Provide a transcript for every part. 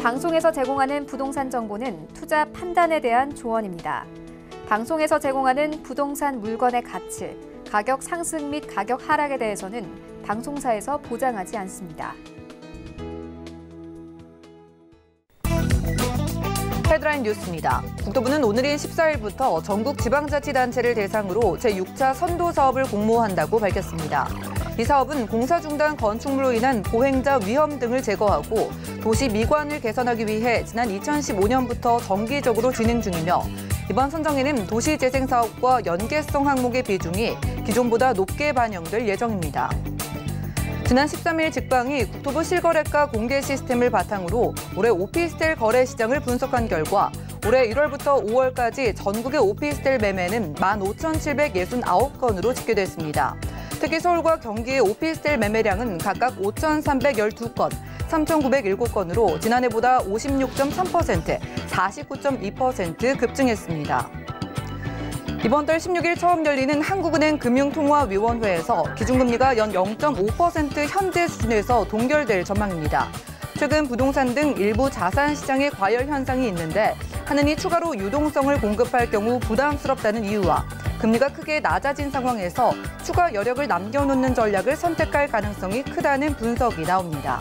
방송에서 제공하는 부동산 정보는 투자 판단에 대한 조언입니다. 방송에서 제공하는 부동산 물건의 가치, 가격 상승 및 가격 하락에 대해서는 방송사에서 보장하지 않습니다. 헤드라인 뉴스입니다. 국토부는 오늘인 14일부터 전국 지방자치단체를 대상으로 제6차 선도 사업을 공모한다고 밝혔습니다. 이 사업은 공사 중단 건축물로 인한 보행자 위험 등을 제거하고 도시 미관을 개선하기 위해 지난 2015년부터 정기적으로 진행 중이며 이번 선정에는 도시재생사업과 연계성 항목의 비중이 기존보다 높게 반영될 예정입니다. 지난 13일 직방이 국토부 실거래가 공개 시스템을 바탕으로 올해 오피스텔 거래 시장을 분석한 결과 올해 1월부터 5월까지 전국의 오피스텔 매매는 15,769건으로 집계됐습니다. 특히 서울과 경기의 오피스텔 매매량은 각각 5,312건, 3,907건으로 지난해보다 56.3%, 49.2% 급증했습니다. 이번 달 16일 처음 열리는 한국은행 금융통화위원회에서 기준금리가 연 0.5% 현재 수준에서 동결될 전망입니다. 최근 부동산 등 일부 자산 시장의 과열 현상이 있는데 한은이 추가로 유동성을 공급할 경우 부담스럽다는 이유와 금리가 크게 낮아진 상황에서 추가 여력을 남겨놓는 전략을 선택할 가능성이 크다는 분석이 나옵니다.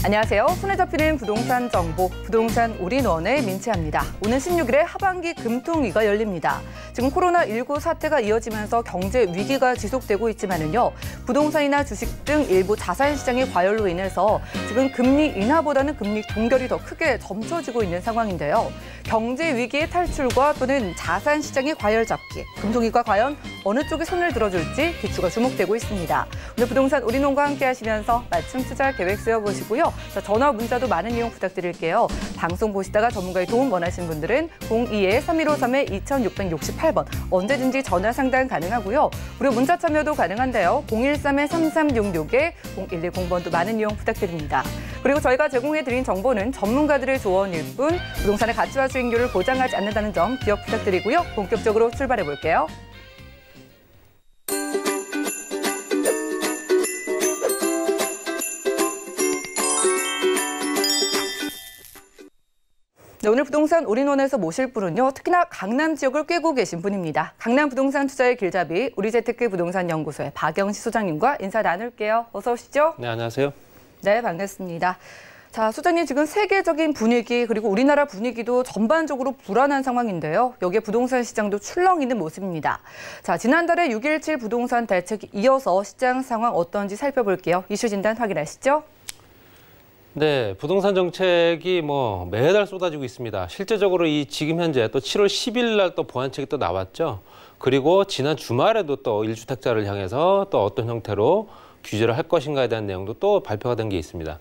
안녕하세요. 손에 잡히는 부동산 정보, 부동산 올인원의 민채합니다. 오는 16일에 하반기 금통위가 열립니다. 지금 코로나19 사태가 이어지면서 경제 위기가 지속되고 있지만은요, 부동산이나 주식 등 일부 자산 시장의 과열로 인해서 지금 금리 인하보다는 금리 동결이 더 크게 점쳐지고 있는 상황인데요. 경제 위기의 탈출과 또는 자산 시장의 과열 잡기, 금통위가 과연 어느 쪽에 손을 들어줄지 기추가 주목되고 있습니다. 오늘 부동산 올인원과 함께 하시면서 맞춤 투자 계획 세워보시고요. 전화, 문자도 많은 이용 부탁드릴게요. 방송 보시다가 전문가의 도움 원하시는 분들은 02-3153-2668번 언제든지 전화 상담 가능하고요. 무료 문자 참여도 가능한데요. 013-3366-0110번도 많은 이용 부탁드립니다. 그리고 저희가 제공해드린 정보는 전문가들의 조언일 뿐 부동산의 가치와 수익률을 보장하지 않는다는 점 기억 부탁드리고요. 본격적으로 출발해볼게요. 네, 오늘 부동산 올인원에서 모실 분은요, 특히나 강남 지역을 꿰고 계신 분입니다. 강남 부동산 투자의 길잡이 우리재테크 부동산 연구소의 박영시 소장님과 인사 나눌게요. 어서 오시죠. 네, 안녕하세요. 네, 반갑습니다. 자, 소장님, 지금 세계적인 분위기 그리고 우리나라 분위기도 전반적으로 불안한 상황인데요. 여기에 부동산 시장도 출렁이는 모습입니다. 자, 지난달에 6.17 부동산 대책이 이어서 시장 상황 어떤지 살펴볼게요. 이슈 진단 확인하시죠. 네, 부동산 정책이 매달 쏟아지고 있습니다. 실제적으로 지금 현재 또 7월 10일 날 또 보완책이 또 나왔죠. 그리고 지난 주말에도 또 1주택자를 향해서 또 어떤 형태로 규제를 할 것인가에 대한 내용도 또 발표가 된 게 있습니다.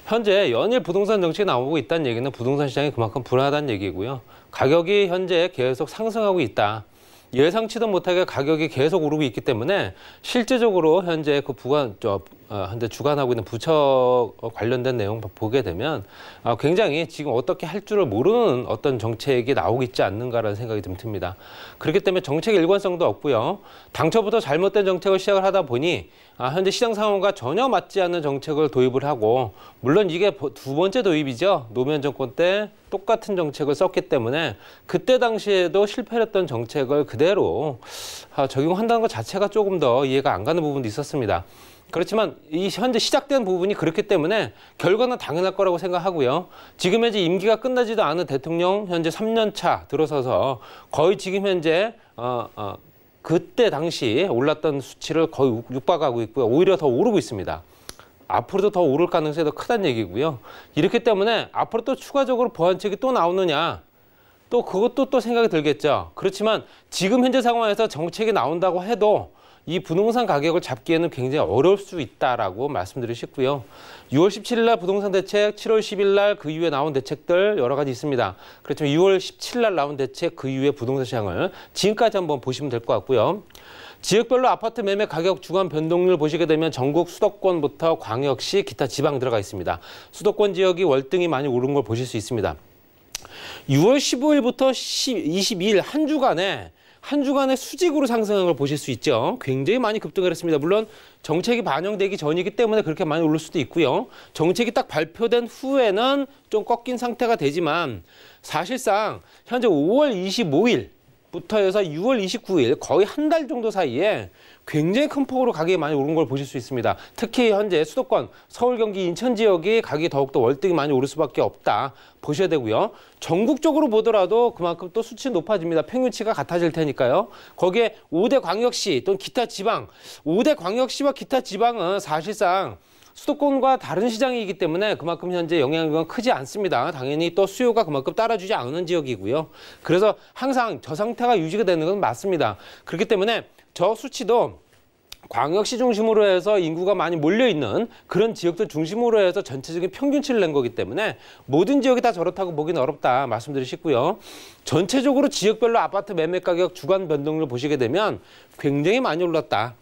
현재 연일 부동산 정책이 나오고 있다는 얘기는 부동산 시장이 그만큼 불안하다는 얘기고요. 가격이 현재 계속 상승하고 있다. 예상치도 못하게 가격이 계속 오르고 있기 때문에 실제적으로 현재 현재 주관하고 있는 부처 관련된 내용 보게 되면 굉장히 지금 어떻게 할 줄을 모르는 어떤 정책이 나오고 있지 않는가라는 생각이 좀 듭니다. 그렇기 때문에 정책의 일관성도 없고요. 당초부터 잘못된 정책을 시작을 하다 보니 현재 시장 상황과 전혀 맞지 않는 정책을 도입을 하고, 물론 이게 두 번째 도입이죠. 노무현 정권 때 똑같은 정책을 썼기 때문에 그때 당시에도 실패를 했던 정책을 그대로 적용한다는 것 자체가 조금 더 이해가 안 가는 부분도 있었습니다. 그렇지만 이 현재 시작된 부분이 그렇기 때문에 결과는 당연할 거라고 생각하고요. 지금 현재 임기가 끝나지도 않은 대통령 현재 3년 차 들어서서 거의 지금 현재 그때 당시 올랐던 수치를 거의 육박하고 있고요. 오히려 더 오르고 있습니다. 앞으로도 더 오를 가능성이 더 크다는 얘기고요. 이렇기 때문에 앞으로 또 추가적으로 보완책이 또 나오느냐, 또 그것도 또 생각이 들겠죠. 그렇지만 지금 현재 상황에서 정책이 나온다고 해도 이 부동산 가격을 잡기에는 굉장히 어려울 수 있다라고 말씀드리고 싶고요. 6월 17일 날 부동산 대책, 7월 10일 날 그 이후에 나온 대책들 여러 가지 있습니다. 그렇지만 6월 17일 날 나온 대책 그 이후에 부동산 시장을 지금까지 한번 보시면 될 것 같고요. 지역별로 아파트 매매 가격 주간 변동률 보시게 되면 전국 수도권부터 광역시, 기타 지방 들어가 있습니다. 수도권 지역이 월등히 많이 오른 걸 보실 수 있습니다. 6월 15일부터 22일 한 주간에 한 주간의 수직으로 상승한 걸 보실 수 있죠. 굉장히 많이 급등을 했습니다. 물론 정책이 반영되기 전이기 때문에 그렇게 많이 오를 수도 있고요. 정책이 딱 발표된 후에는 좀 꺾인 상태가 되지만 사실상 현재 5월 25일부터 해서 6월 29일 거의 한 달 정도 사이에 굉장히 큰 폭으로 가격이 많이 오른 걸 보실 수 있습니다. 특히 현재 수도권, 서울, 경기, 인천 지역이 가격이 더욱더 월등히 많이 오를 수밖에 없다 보셔야 되고요. 전국적으로 보더라도 그만큼 또 수치 높아집니다. 평균치가 같아질 테니까요. 거기에 5대 광역시 또는 기타 지방, 5대 광역시와 기타 지방은 사실상 수도권과 다른 시장이기 때문에 그만큼 현재 영향력은 크지 않습니다. 당연히 또 수요가 그만큼 따라주지 않는 지역이고요. 그래서 항상 저 상태가 유지가 되는 건 맞습니다. 그렇기 때문에 저 수치도 광역시 중심으로 해서 인구가 많이 몰려있는 그런 지역들 중심으로 해서 전체적인 평균치를 낸 거기 때문에 모든 지역이 다 저렇다고 보기는 어렵다 말씀드리고 싶고요. 전체적으로 지역별로 아파트 매매 가격 주간 변동률 보시게 되면 굉장히 많이 올랐다.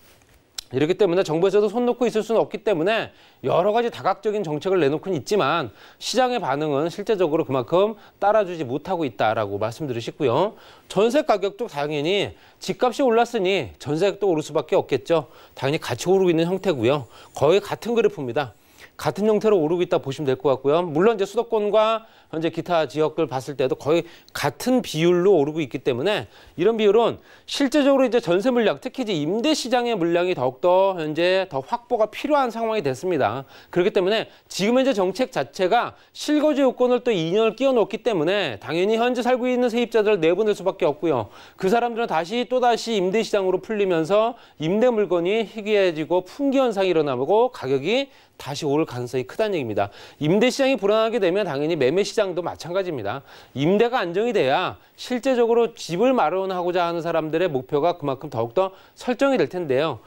이렇기 때문에 정부에서도 손 놓고 있을 수는 없기 때문에 여러 가지 다각적인 정책을 내놓고는 있지만 시장의 반응은 실제적으로 그만큼 따라주지 못하고 있다라고 말씀드리고 싶고요. 전세 가격도 당연히 집값이 올랐으니 전세도 오를 수밖에 없겠죠. 당연히 같이 오르고 있는 형태고요. 거의 같은 그래프입니다. 같은 형태로 오르고 있다 보시면 될 것 같고요. 물론 이제 수도권과 현재 기타 지역들 봤을 때도 거의 같은 비율로 오르고 있기 때문에 이런 비율은 실제적으로 이제 전세 물량, 특히 이제 임대 시장의 물량이 더욱더 현재 더 확보가 필요한 상황이 됐습니다. 그렇기 때문에 지금 현재 정책 자체가 실거주 요건을 또 2년을 끼워 넣었기 때문에 당연히 현재 살고 있는 세입자들을 내보낼 수밖에 없고요. 그 사람들은 또다시 임대 시장으로 풀리면서 임대 물건이 희귀해지고 품귀 현상이 일어나고 가격이 다시 오를 가능성이 크다는 얘기입니다. 임대 시장이 불안하게 되면 당연히 매매 시장도 마찬가지입니다. 임대가 안정이 돼야 실제적으로 집을 마련하고자 하는 사람들의 목표가 그만큼 더욱더 설정이 될 텐데요.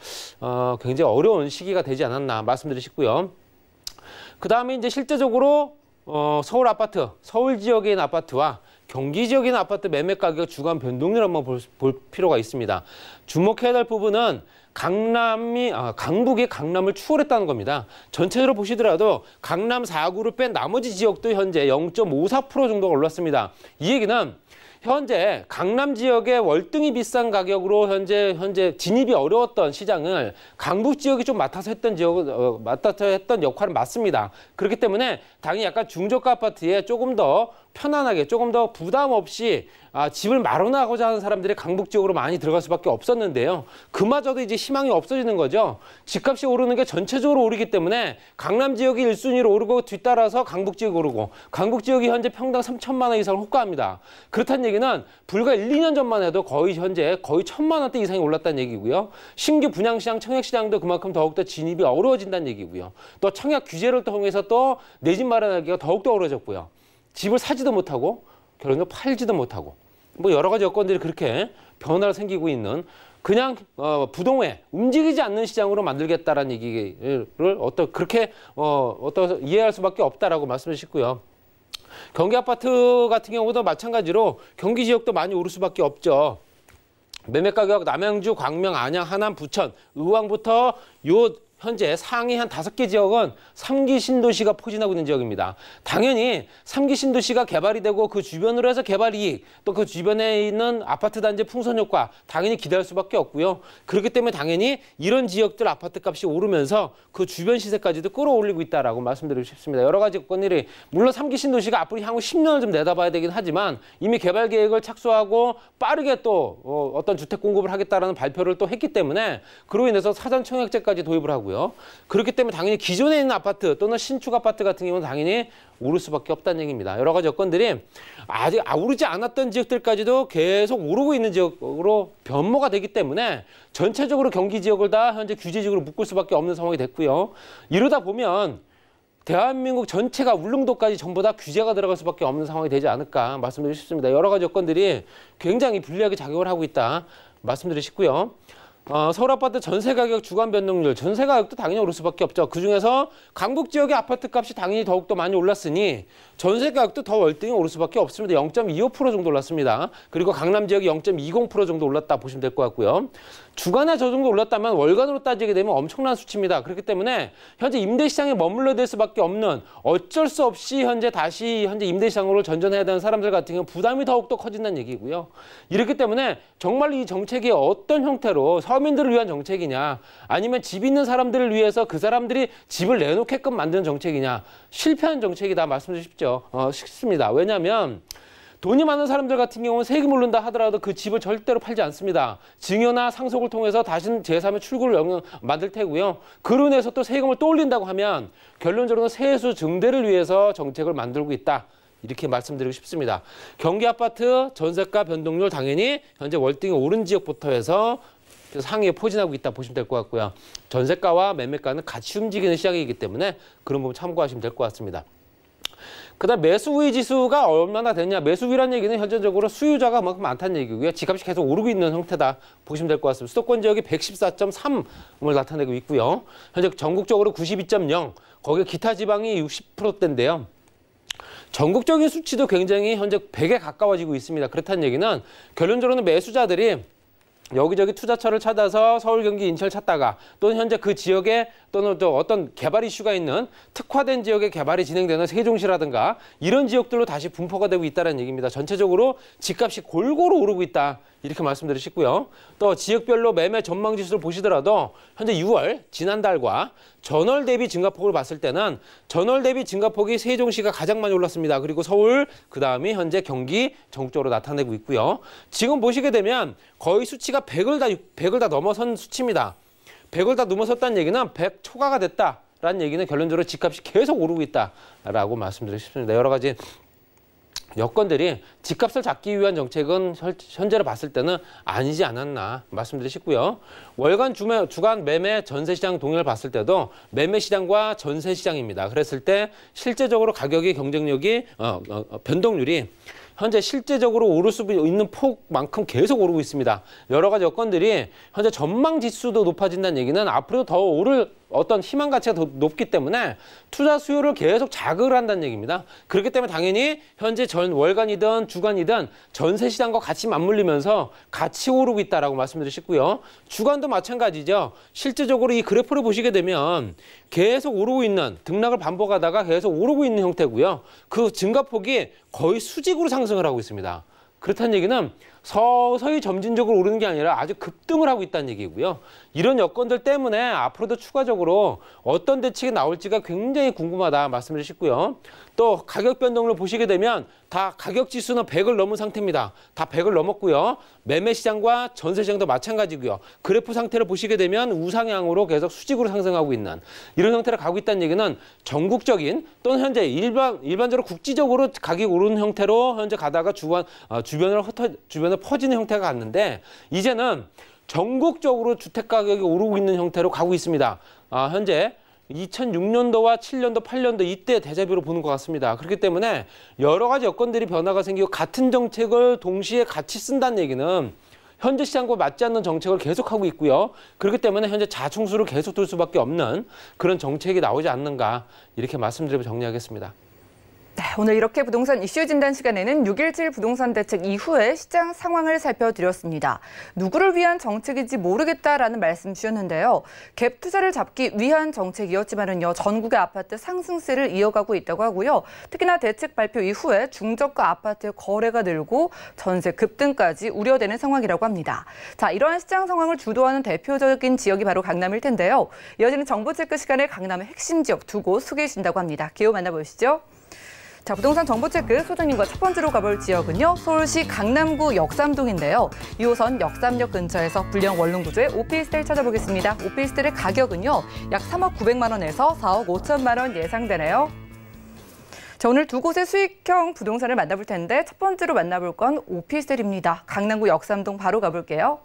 굉장히 어려운 시기가 되지 않았나 말씀드리고 싶고요. 그 다음에 이제 실제적으로 서울 아파트, 서울 지역에 있는 아파트와 경기 지역에 있는 아파트 매매 가격 주간 변동률 한번 볼 필요가 있습니다. 주목해야 될 부분은 강북이 강남을 추월했다는 겁니다. 전체적으로 보시더라도 강남 4구를 뺀 나머지 지역도 현재 0.54% 정도가 올랐습니다. 이 얘기는 현재 강남 지역의 월등히 비싼 가격으로 현재 진입이 어려웠던 시장을 강북 지역이 좀 맡아서 했던 역할은 맞습니다. 그렇기 때문에 당연히 약간 중저가 아파트에 조금 더 편안하게, 조금 더 부담 없이 집을 마련하고자 하는 사람들이 강북 지역으로 많이 들어갈 수밖에 없었는데요. 그마저도 이제 희망이 없어지는 거죠. 집값이 오르는 게 전체적으로 오르기 때문에 강남 지역이 1순위로 오르고 뒤따라서 강북 지역이 오르고 강북 지역이 현재 평당 3천만 원 이상을 호가합니다. 그렇다는 얘기는 불과 1, 2년 전만 해도 현재 거의 1,000만 원대 이상이 올랐다는 얘기고요. 신규 분양시장, 청약시장도 그만큼 더욱더 진입이 어려워진다는 얘기고요. 또 청약 규제를 통해서 또 내 집 마련하기가 더욱더 어려워졌고요. 집을 사지도 못하고 결국은 팔지도 못하고 뭐 여러 가지 여건들이 그렇게 변화가 생기고 있는 그냥 부동의 움직이지 않는 시장으로 만들겠다라는 얘기를 그렇게 이해할 수밖에 없다라고 말씀을 드리고요. 경기 아파트 같은 경우도 마찬가지로 경기 지역도 많이 오를 수밖에 없죠. 매매 가격 남양주, 광명, 안양, 하남, 부천, 의왕부터 현재 상위 한 5개 지역은 3기 신도시가 포진하고 있는 지역입니다. 당연히 3기 신도시가 개발이 되고 그 주변으로 해서 개발 이익, 또 그 주변에 있는 아파트 단지 풍선 효과 당연히 기대할 수밖에 없고요. 그렇기 때문에 당연히 이런 지역들 아파트 값이 오르면서 그 주변 시세까지도 끌어올리고 있다라고 말씀드리고 싶습니다. 여러 가지 건들이 물론 3기 신도시가 앞으로 향후 10년을 좀 내다봐야 되긴 하지만 이미 개발 계획을 착수하고 빠르게 또 어떤 주택 공급을 하겠다라는 발표를 또 했기 때문에 그로 인해서 사전 청약제까지 도입을 하고 그렇기 때문에 당연히 기존에 있는 아파트 또는 신축 아파트 같은 경우는 당연히 오를 수밖에 없다는 얘기입니다. 여러 가지 여건들이 아직 오르지 않았던 지역들까지도 계속 오르고 있는 지역으로 변모가 되기 때문에 전체적으로 경기 지역을 다 현재 규제 지역으로 묶을 수밖에 없는 상황이 됐고요. 이러다 보면 대한민국 전체가 울릉도까지 전부 다 규제가 들어갈 수밖에 없는 상황이 되지 않을까 말씀드리고 싶습니다. 여러 가지 여건들이 굉장히 불리하게 작용을 하고 있다 말씀드리고 싶고요. 서울 아파트 전세 가격 주간 변동률, 전세 가격도 당연히 오를 수밖에 없죠. 그중에서 강북 지역의 아파트 값이 당연히 더욱더 많이 올랐으니 전세 가격도 더 월등히 오를 수밖에 없습니다. 0.25% 정도 올랐습니다. 그리고 강남 지역이 0.20% 정도 올랐다 보시면 될 것 같고요. 주간에 저 정도 올랐다면 월간으로 따지게 되면 엄청난 수치입니다. 그렇기 때문에 현재 임대시장에 머물러야 될 수밖에 없는, 어쩔 수 없이 현재 임대시장으로 전전해야 되는 사람들 같은 경우는 부담이 더욱더 커진다는 얘기고요. 이렇기 때문에 정말 이 정책이 어떤 형태로 서민들을 위한 정책이냐, 아니면 집 있는 사람들을 위해서 그 사람들이 집을 내놓게끔 만드는 정책이냐, 실패한 정책이다 말씀드리고 싶습니다. 왜냐하면 돈이 많은 사람들 같은 경우는 세금 오른다 하더라도 그 집을 절대로 팔지 않습니다. 증여나 상속을 통해서 다시는 제3의 출구를 만들 테고요. 그로 인해서 또 세금을 또 올린다고 하면 결론적으로는 세수 증대를 위해서 정책을 만들고 있다. 이렇게 말씀드리고 싶습니다. 경기 아파트 전세가 변동률 당연히 현재 월등히 오른 지역부터 해서 상위에 포진하고 있다 보시면 될 것 같고요. 전세가와 매매가는 같이 움직이는 시장이기 때문에 그런 부분 참고하시면 될 것 같습니다. 그다음 매수 우위 지수가 얼마나 되냐. 매수 우위란 얘기는 현재적으로 수요자가 그만큼 많다는 얘기고요. 집값이 계속 오르고 있는 형태다 보시면 될 것 같습니다. 수도권 지역이 114.3을 나타내고 있고요. 현재 전국적으로 92.0, 거기에 기타 지방이 60%대인데요. 전국적인 수치도 굉장히 현재 100에 가까워지고 있습니다. 그렇다는 얘기는 결론적으로는 매수자들이 여기저기 투자처를 찾아서 서울, 경기, 인천을 찾다가 또는 현재 그 지역에 또는 또 어떤 개발 이슈가 있는 특화된 지역의 개발이 진행되는 세종시라든가 이런 지역들로 다시 분포가 되고 있다는 얘기입니다. 전체적으로 집값이 골고루 오르고 있다. 이렇게 말씀드리고 싶고요. 또 지역별로 매매 전망 지수를 보시더라도 현재 6월 지난달과 전월 대비 증가폭을 봤을 때는 전월 대비 증가폭이 세종시가 가장 많이 올랐습니다. 그리고 서울, 그다음이 현재 경기 전국적으로 나타내고 있고요. 지금 보시게 되면 거의 수치가 100을 다 넘어선 수치입니다. 100을 다 넘어섰다는 얘기는 100 초과가 됐다라는 얘기는 결론적으로 집값이 계속 오르고 있다라고 말씀드리고 싶습니다. 여러 가지 여건들이 집값을 잡기 위한 정책은 현재로 봤을 때는 아니지 않았나 말씀드리고 싶고요. 월간 주간 매매 전세시장 동향을 봤을 때도 매매시장과 전세시장입니다. 그랬을 때 실제적으로 가격의 경쟁력이 변동률이 현재 실제적으로 오를 수 있는 폭만큼 계속 오르고 있습니다. 여러 가지 여건들이 현재 전망 지수도 높아진다는 얘기는 앞으로 더 오를 어떤 희망 가치가 더 높기 때문에 투자 수요를 계속 자극을 한다는 얘기입니다. 그렇기 때문에 당연히 현재 월간이든 주간이든 전세 시장과 같이 맞물리면서 같이 오르고 있다라고 말씀드리고 싶고요. 주간도 마찬가지죠. 실제적으로 이 그래프를 보시게 되면 계속 오르고 있는, 등락을 반복하다가 계속 오르고 있는 형태고요. 그 증가폭이 거의 수직으로 상승을 하고 있습니다. 그렇다는 얘기는 서서히 점진적으로 오르는 게 아니라 아주 급등을 하고 있다는 얘기고요. 이런 여건들 때문에 앞으로도 추가적으로 어떤 대책이 나올지가 굉장히 궁금하다 말씀을 주시고요. 또 가격 변동을 보시게 되면 다 가격 지수는 100을 넘은 상태입니다. 다 100을 넘었고요. 매매 시장과 전세 시장도 마찬가지고요. 그래프 상태를 보시게 되면 우상향으로 계속 수직으로 상승하고 있는 이런 형태로 가고 있다는 얘기는 전국적인 또는 현재 일반적으로 국지적으로 가격이 오르는 형태로 현재 가다가 주변을 퍼지는 형태가 갔는데 이제는 전국적으로 주택 가격이 오르고 있는 형태로 가고 있습니다. 현재 2006년도와 7년도, 8년도 이때 대자뷰로 보는 것 같습니다. 그렇기 때문에 여러 가지 여건들이 변화가 생기고 같은 정책을 동시에 같이 쓴다는 얘기는 현재 시장과 맞지 않는 정책을 계속하고 있고요. 그렇기 때문에 현재 자충수를 계속 둘 수밖에 없는 그런 정책이 나오지 않는가 이렇게 말씀드리고 정리하겠습니다. 네, 오늘 이렇게 부동산 이슈 진단 시간에는 6.17 부동산 대책 이후의 시장 상황을 살펴드렸습니다. 누구를 위한 정책인지 모르겠다라는 말씀 주셨는데요. 갭 투자를 잡기 위한 정책이었지만은요, 전국의 아파트 상승세를 이어가고 있다고 하고요. 특히나 대책 발표 이후에 중저가 아파트 거래가 늘고 전세 급등까지 우려되는 상황이라고 합니다. 자, 이러한 시장 상황을 주도하는 대표적인 지역이 바로 강남일 텐데요. 이어지는 정보 체크 시간에 강남의 핵심 지역 두 곳 소개해 주신다고 합니다. 기호 만나보시죠. 자, 부동산 정보체크 소장님과 첫 번째로 가볼 지역은요. 서울시 강남구 역삼동인데요. 2호선 역삼역 근처에서 불량 원룸 구조의 오피스텔 찾아보겠습니다. 오피스텔의 가격은요. 약 3억 900만 원에서 4억 5천만 원 예상되네요. 자, 오늘 두 곳의 수익형 부동산을 만나볼 텐데 첫 번째로 만나볼 건 오피스텔입니다. 강남구 역삼동 바로 가볼게요.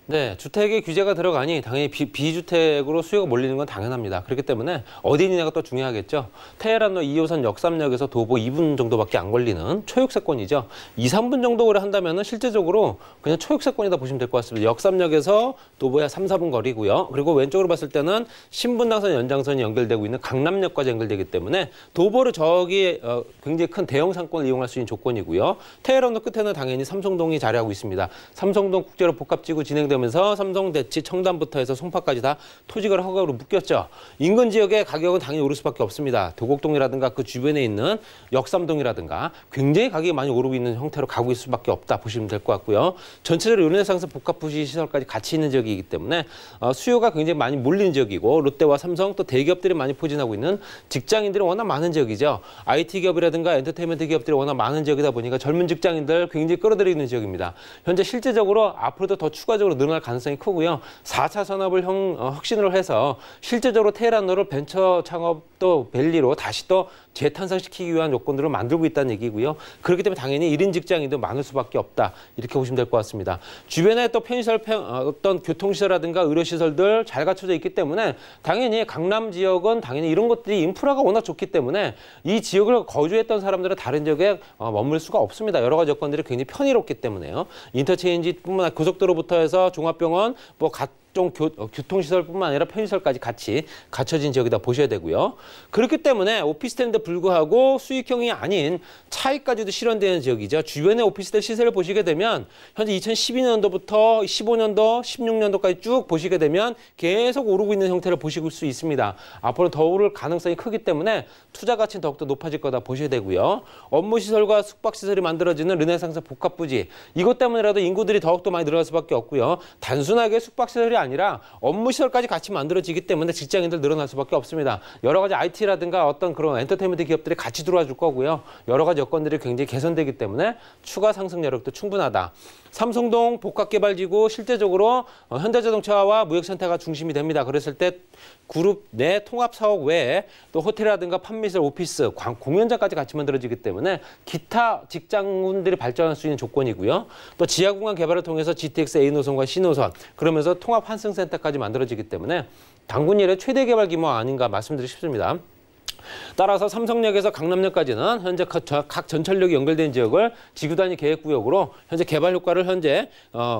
네, 주택에 규제가 들어가니 당연히 비주택으로 수요가 몰리는 건 당연합니다. 그렇기 때문에 어디 있느냐가 또 중요하겠죠. 테헤란로 2호선 역삼역에서 도보 2분 정도밖에 안 걸리는 초역세권이죠. 2, 3분 정도 오래 한다면 실제적으로 그냥 초역세권이다 보시면 될 것 같습니다. 역삼역에서 도보에 3, 4분 거리고요. 그리고 왼쪽으로 봤을 때는 신분당선 연장선이 연결되고 있는 강남역까지 연결되기 때문에 도보를 저기 굉장히 큰 대형 상권을 이용할 수 있는 조건이고요. 테헤란로 끝에는 당연히 삼성동이 자리하고 있습니다. 삼성동 국제로 복합지구 진행되면서 삼성, 대치, 청담부터 해서 송파까지 다 토지거래 허가로 묶였죠. 인근 지역의 가격은 당연히 오를 수밖에 없습니다. 도곡동이라든가 그 주변에 있는 역삼동이라든가 굉장히 가격이 많이 오르고 있는 형태로 가고 있을 수밖에 없다 보시면 될 것 같고요. 전체적으로 르네상스 복합부시 시설까지 같이 있는 지역이기 때문에 수요가 굉장히 많이 몰리는 지역이고 롯데와 삼성 또 대기업들이 많이 포진하고 있는 직장인들이 워낙 많은 지역이죠. IT 기업이라든가 엔터테인먼트 기업들이 워낙 많은 지역이다 보니까 젊은 직장인들 굉장히 끌어들이는 지역입니다. 현재 실제적으로 앞으로도 더 추가적으로 늘어날 가능성이 크고요. 4차 산업을 혁신을 해서 실제적으로 테헤란로를 벤처 창업 또 밸리로 다시 또 재탄생시키기 위한 요건들을 만들고 있다는 얘기고요. 그렇기 때문에 당연히 1인 직장인도 많을 수밖에 없다. 이렇게 보시면 될 것 같습니다. 주변에 또 편의시설, 어떤 교통시설이라든가 의료시설들 잘 갖춰져 있기 때문에 당연히 강남 지역은 당연히 이런 것들이 인프라가 워낙 좋기 때문에 이 지역을 거주했던 사람들은 다른 지역에 머물 수가 없습니다. 여러 가지 여건들이 굉장히 편의롭기 때문에요. 인터체인지뿐만 아니라 고속도로부터 해서 종합병원, 뭐 각종 교통시설뿐만 아니라 편의시설까지 같이 갖춰진 지역이다 보셔야 되고요. 그렇기 때문에 오피스텔인데 불구하고 수익형이 아닌 차익까지도 실현되는 지역이죠. 주변의 오피스텔 시세를 보시게 되면 현재 2012년도부터 15년도, 16년도까지 쭉 보시게 되면 계속 오르고 있는 형태를 보실 수 있습니다. 앞으로 더 오를 가능성이 크기 때문에 투자 가치는 더욱더 높아질 거다 보셔야 되고요. 업무시설과 숙박시설이 만들어지는 르네상스 복합부지, 이것 때문에라도 인구들이 더욱더 많이 늘어날 수밖에 없고요. 단순하게 숙박시설이 아니라 업무시설까지 같이 만들어지기 때문에 직장인들 늘어날 수밖에 없습니다. 여러 가지 IT라든가 어떤 그런 엔터테인먼트 기업들이 같이 들어와 줄 거고요. 여러 가지 여건들이 굉장히 개선되기 때문에 추가 상승 여력도 충분하다. 삼성동 복합개발지구 실제적으로 현대자동차와 무역센터가 중심이 됩니다. 그랬을 때 그룹 내 통합사업 외에 또 호텔이라든가 판매시설, 오피스, 공연장까지 같이 만들어지기 때문에 기타 직장군들이 발전할 수 있는 조건이고요. 또 지하공간 개발을 통해서 GTX A노선과 C노선, 그러면서 통합 환승센터까지 만들어지기 때문에 당군 이래 최대 개발 규모 아닌가 말씀드리고 싶습니다. 따라서 삼성역에서 강남역까지는 현재 각 전철역이 연결된 지역을 지구 단위 계획구역으로 현재 개발 효과를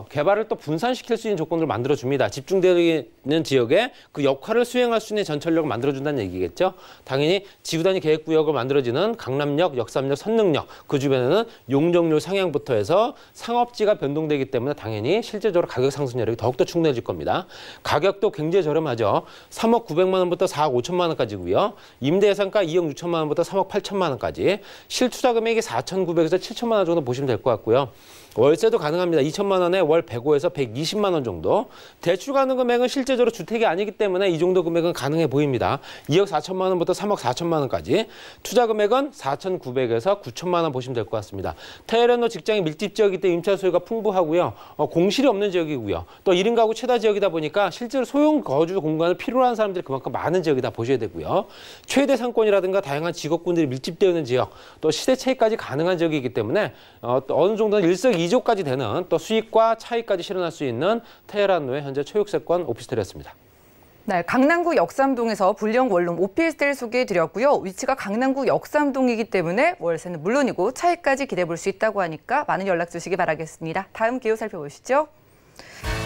개발을 또 분산시킬 수 있는 조건을 만들어줍니다. 집중되어 있는 지역에 그 역할을 수행할 수 있는 전철역을 만들어준다는 얘기겠죠. 당연히 지구 단위 계획구역을 만들어지는 강남역, 역삼역, 선릉역, 그 주변에는 용적률 상향부터 해서 상업지가 변동되기 때문에 당연히 실제적으로 가격 상승 여력이 더욱더 충분해질 겁니다. 가격도 굉장히 저렴하죠. 3억 900만 원부터 4억 5천만 원까지고요. 임대 예상가 2억 6천만 원부터 3억 8천만 원까지, 실투자 금액이 4,900에서 7천만 원 정도 보시면 될 것 같고요. 월세도 가능합니다. 2천만 원에 월 105에서 120만 원 정도. 대출 가능 금액은 실제적으로 주택이 아니기 때문에 이 정도 금액은 가능해 보입니다. 2억 4천만 원부터 3억 4천만 원까지. 투자 금액은 4,900에서 9천만 원 보시면 될 것 같습니다. 테헤란로 직장이 밀집 지역이기 때문에 임차 수요가 풍부하고요. 공실이 없는 지역이고요. 또 1인 가구 최다 지역이다 보니까 실제로 소형 거주 공간을 필요로 하는 사람들이 그만큼 많은 지역이다 보셔야 되고요. 최대 상권이라든가 다양한 직업군들이 밀집되어 있는 지역, 또 시대 차이까지 가능한 지역이기 때문에 어느 정도는 일석이조까지 되는 또 수익과 차익까지 실현할 수 있는 테헤란로의 현재 초역세권 오피스텔이었습니다. 네, 강남구 역삼동에서 불량 원룸 오피스텔 소개해드렸고요. 위치가 강남구 역삼동이기 때문에 월세는 물론이고 차익까지 기대해볼 수 있다고 하니까 많은 연락 주시기 바라겠습니다. 다음 기호 살펴보시죠.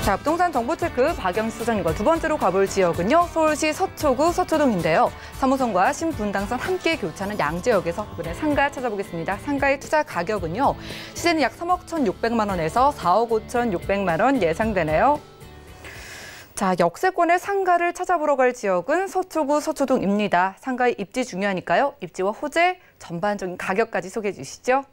자, 부동산 정보체크 박영수 소장님과 두 번째로 가볼 지역은요. 서울시 서초구 서초동인데요. 3호선과 신분당선 함께 교차하는 양재역에서 이번에 상가 찾아보겠습니다. 상가의 투자 가격은요. 시세는 약 3억 1,600만 원에서 4억 5,600만 원 예상되네요. 자, 역세권의 상가를 찾아보러 갈 지역은 서초구 서초동입니다. 상가의 입지 중요하니까요. 입지와 호재, 전반적인 가격까지 소개해 주시죠.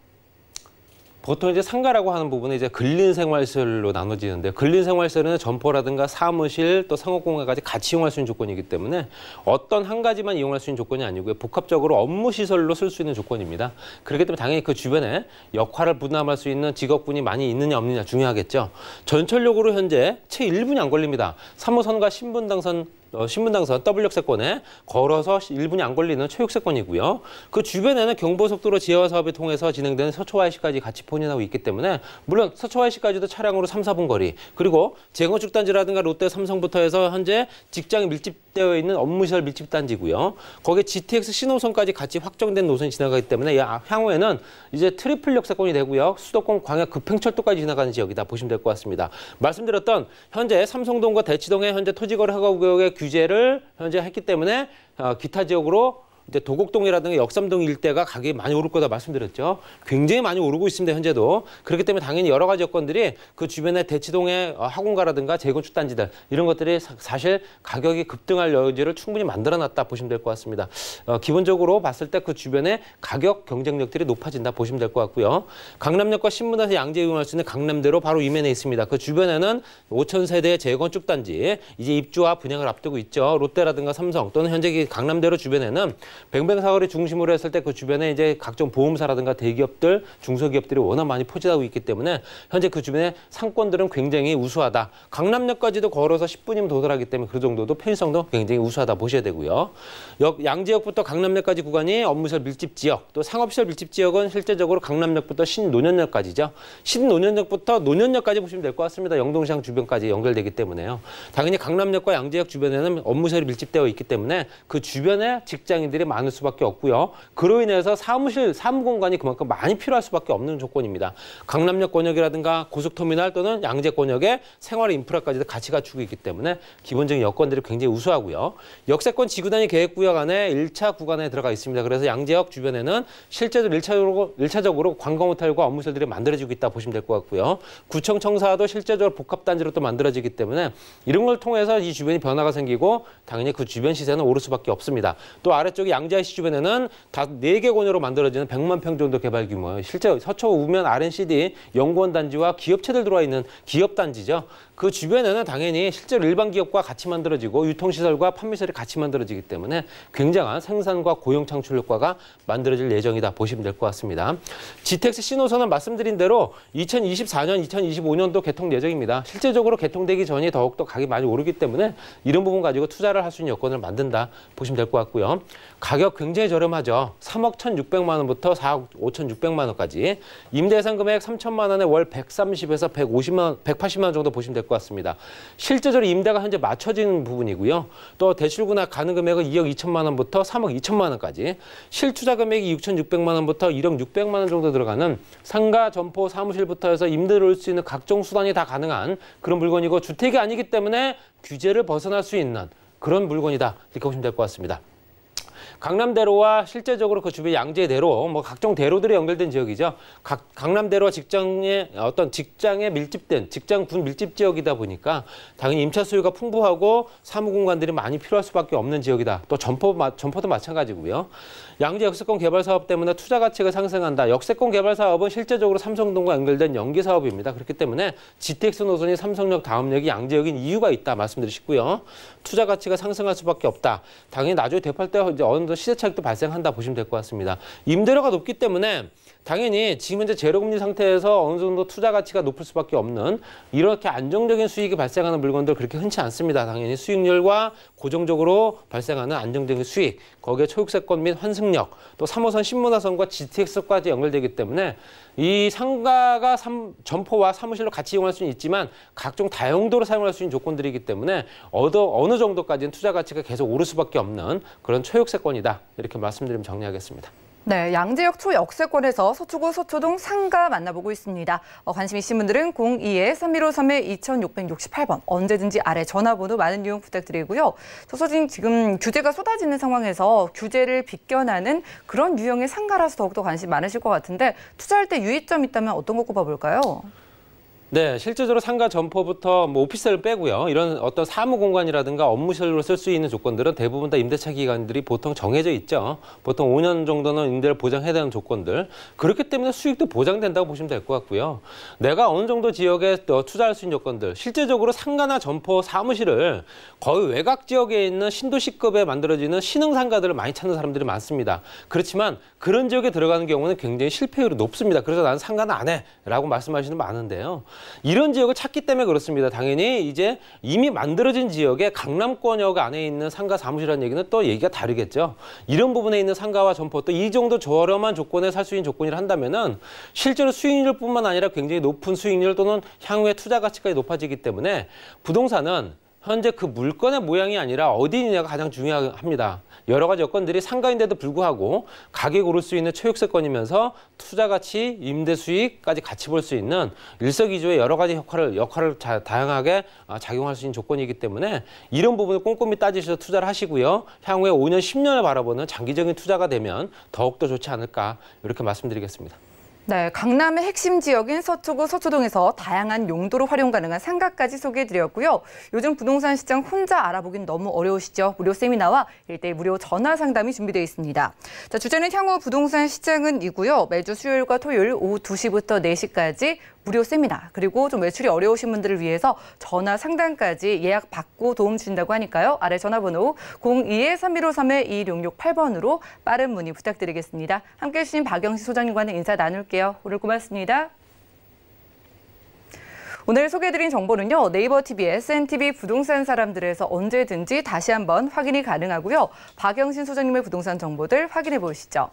보통 이제 상가라고 하는 부분은 이제 근린생활시설로 나눠지는데, 근린생활시설은 점포라든가 사무실 또 상업공간까지 같이 이용할 수 있는 조건이기 때문에 어떤 한 가지만 이용할 수 있는 조건이 아니고요. 복합적으로 업무시설로 쓸 수 있는 조건입니다. 그렇기 때문에 당연히 그 주변에 역할을 분담할 수 있는 직업군이 많이 있느냐 없느냐 중요하겠죠. 전철역으로 현재 채 1분이 안 걸립니다. 3호선과 신분당선 신분당선 더블 역세권에 걸어서 1분이 안 걸리는 초역세권이고요. 그 주변에는 경부고속도로 지하화 사업을 통해서 진행되는 서초YC까지 같이 포진하고 있기 때문에 물론 서초YC까지도 차량으로 3, 4분 거리 그리고 재건축 단지라든가 롯데, 삼성부터 해서 현재 직장이 밀집되어 있는 업무시설 밀집 단지고요. 거기에 GTX 신호선까지 같이 확정된 노선이 지나가기 때문에 향후에는 이제 트리플 역세권이 되고요. 수도권 광역 급행철도까지 지나가는 지역이다 보시면 될 것 같습니다. 말씀드렸던 현재 삼성동과 대치동의 현재 토지거래 허가구역의 규제를 현재 했기 때문에 기타 지역으로 이제 도곡동이라든가 역삼동 일대가 가격이 많이 오를 거다 말씀드렸죠. 굉장히 많이 오르고 있습니다, 현재도. 그렇기 때문에 당연히 여러 가지 여건들이 그 주변에 대치동의 학원가라든가 재건축 단지들 이런 것들이 사실 가격이 급등할 여지를 충분히 만들어놨다 보시면 될 것 같습니다. 기본적으로 봤을 때 그 주변에 가격 경쟁력들이 높아진다 보시면 될 것 같고요. 강남역과 신문에서 양재 이용할 수 있는 강남대로 바로 이면에 있습니다. 그 주변에는 5,000세대의 재건축 단지 이제 입주와 분양을 앞두고 있죠. 롯데라든가 삼성 또는 현재 강남대로 주변에는 뱅뱅사거리 중심으로 했을 때 그 주변에 이제 각종 보험사라든가 대기업들, 중소기업들이 워낙 많이 포진하고 있기 때문에 현재 그 주변에 상권들은 굉장히 우수하다. 강남역까지도 걸어서 10분이면 도달하기 때문에 그 정도도 편의성도 굉장히 우수하다 보셔야 되고요. 양재역부터 강남역까지 구간이 업무시설 밀집지역, 또 상업시설 밀집지역은 실제적으로 강남역부터 신논현역까지죠. 신논현역부터 논현역까지 보시면 될 것 같습니다. 영동시장 주변까지 연결되기 때문에요. 당연히 강남역과 양재역 주변에는 업무시설이 밀집되어 있기 때문에 그 주변에 직장인들이 많을 수밖에 없고요. 그로 인해서 사무공간이 그만큼 많이 필요할 수밖에 없는 조건입니다. 강남역 권역이라든가 고속터미널 또는 양재 권역의 생활 인프라까지도 같이 갖추고 있기 때문에 기본적인 여건들이 굉장히 우수하고요. 역세권 지구단위 계획구역 안에 1차 구간에 들어가 있습니다. 그래서 양재역 주변에는 실제로 1차적으로 관광호텔과 업무시설들이 만들어지고 있다 보시면 될 것 같고요. 구청 청사도 실제적으로 복합단지로 또 만들어지기 때문에 이런 걸 통해서 이 주변이 변화가 생기고 당연히 그 주변 시세는 오를 수밖에 없습니다. 또 아래쪽에 양재IC 주변에는 다 4개 권역으로 만들어지는 100만 평 정도 개발 규모예요. 실제 서초 우면 R&CD 연구원 단지와 기업체들 들어와 있는 기업 단지죠. 그 주변에는 당연히 실제로 일반 기업과 같이 만들어지고 유통시설과 판매시설이 같이 만들어지기 때문에 굉장한 생산과 고용 창출 효과가 만들어질 예정이다 보시면 될 것 같습니다. GTX 신호선은 말씀드린 대로 2024년, 2025년도 개통 예정입니다. 실제적으로 개통되기 전이 더욱더 가격이 많이 오르기 때문에 이런 부분 가지고 투자를 할 수 있는 여건을 만든다 보시면 될 것 같고요. 가격 굉장히 저렴하죠. 3억 1,600만 원부터 4억 5,600만 원까지. 임대 예상 금액 3천만 원에 월 130에서 180만 원 정도 보시면 될 것 같습니다. 실제적으로 임대가 현재 맞춰지는 부분이고요. 또 대출구나 가능 금액은 2억 2천만 원부터 3억 2천만 원까지. 실투자 금액이 6,600만 원부터 1억 600만 원 정도 들어가는 상가, 점포, 사무실부터 해서 임대를 올 수 있는 각종 수단이 다 가능한 그런 물건이고 주택이 아니기 때문에 규제를 벗어날 수 있는 그런 물건이다. 이렇게 보시면 될 것 같습니다. 강남대로와 실제적으로 그 주변 양재대로 뭐 각종 대로들이 연결된 지역이죠. 강남대로와 직장에 밀집된 직장군 밀집 지역이다 보니까 당연히 임차 수요가 풍부하고 사무 공간들이 많이 필요할 수밖에 없는 지역이다. 또 점포도 마찬가지고요. 양재 역세권 개발 사업 때문에 투자 가치가 상승한다. 역세권 개발 사업은 실제적으로 삼성동과 연결된 연계 사업입니다. 그렇기 때문에 GTX 노선이 삼성역 다음 역이 양재역인 이유가 있다 말씀드리고 싶고요. 투자 가치가 상승할 수밖에 없다. 당연히 나중에 되팔 때 이제 어느 정도 시세 차익도 발생한다 보시면 될 것 같습니다. 임대료가 높기 때문에 당연히 지금 현재 제로금리 상태에서 어느 정도 투자 가치가 높을 수밖에 없는 이렇게 안정적인 수익이 발생하는 물건들 그렇게 흔치 않습니다. 당연히 수익률과 고정적으로 발생하는 안정적인 수익, 거기에 초역세권 및 환승역, 또 3호선 신문화선과 GTX까지 연결되기 때문에 이 상가가 점포와 사무실로 같이 이용할 수는 있지만 각종 다용도로 사용할 수 있는 조건들이기 때문에 어느 정도까지는 투자 가치가 계속 오를 수밖에 없는 그런 초역세권이다. 이렇게 말씀드리면 정리하겠습니다. 네, 양재역 초역세권에서 서초구 서초동 상가 만나보고 있습니다. 관심 있으신 분들은 02-3153-2668번 언제든지 아래 전화번호 많은 이용 부탁드리고요. 소소진 지금 규제가 쏟아지는 상황에서 규제를 비껴나는 그런 유형의 상가라서 더욱더 관심 많으실 것 같은데 투자할 때 유의점 있다면 어떤 거 꼽아볼까요? 네, 실제적으로 상가 점포부터 뭐 오피스를 빼고요. 이런 어떤 사무 공간이라든가 업무실로 쓸 수 있는 조건들은 대부분 다 임대차 기간들이 보통 정해져 있죠. 보통 5년 정도는 임대를 보장해야 되는 조건들. 그렇기 때문에 수익도 보장된다고 보시면 될 것 같고요. 내가 어느 정도 지역에 투자할 수 있는 조건들. 실제적으로 상가나 점포, 사무실을 거의 외곽 지역에 있는 신도시급에 만들어지는 신흥 상가들을 많이 찾는 사람들이 많습니다. 그렇지만 그런 지역에 들어가는 경우는 굉장히 실패율이 높습니다. 그래서 나는 상가는 안 해 라고 말씀하시는 분 많은데요. 이런 지역을 찾기 때문에 그렇습니다. 당연히 이제 이미 만들어진 지역에 강남권역 안에 있는 상가 사무실이라는 얘기는 또 얘기가 다르겠죠. 이런 부분에 있는 상가와 점포 또 이 정도 저렴한 조건에 살 수 있는 조건이라 한다면은 실제로 수익률뿐만 아니라 굉장히 높은 수익률 또는 향후에 투자 가치까지 높아지기 때문에 부동산은 현재 그 물건의 모양이 아니라 어디 있느냐가 가장 중요합니다. 여러 가지 여건들이 상가인데도 불구하고 가격 오를 수 있는 초역세권이면서 투자 가치, 임대 수익까지 같이 볼 수 있는 일석이조의 여러 가지 역할을 다양하게 작용할 수 있는 조건이기 때문에 이런 부분을 꼼꼼히 따지셔서 투자를 하시고요. 향후에 5년, 10년을 바라보는 장기적인 투자가 되면 더욱더 좋지 않을까 이렇게 말씀드리겠습니다. 네, 강남의 핵심 지역인 서초구 서초동에서 다양한 용도로 활용 가능한 상가까지 소개해드렸고요. 요즘 부동산 시장 혼자 알아보긴 너무 어려우시죠? 무료 세미나와 1:1 무료 전화 상담이 준비되어 있습니다. 자, 주제는 향후 부동산 시장은이고요. 매주 수요일과 토요일 오후 2시부터 4시까지 무료 세미나, 그리고 좀 외출이 어려우신 분들을 위해서 전화 상담까지 예약 받고 도움 주신다고 하니까요. 아래 전화번호 02-3153-2668번으로 빠른 문의 부탁드리겠습니다. 함께해 주신 박영시 소장님과는 인사 나눌게요. 오늘 고맙습니다. 오늘 소개해드린 정보는요. 네이버 TV, SNTV 부동산 사람들에서 언제든지 다시 한번 확인이 가능하고요. 박영신 소장님의 부동산 정보들 확인해 보시죠.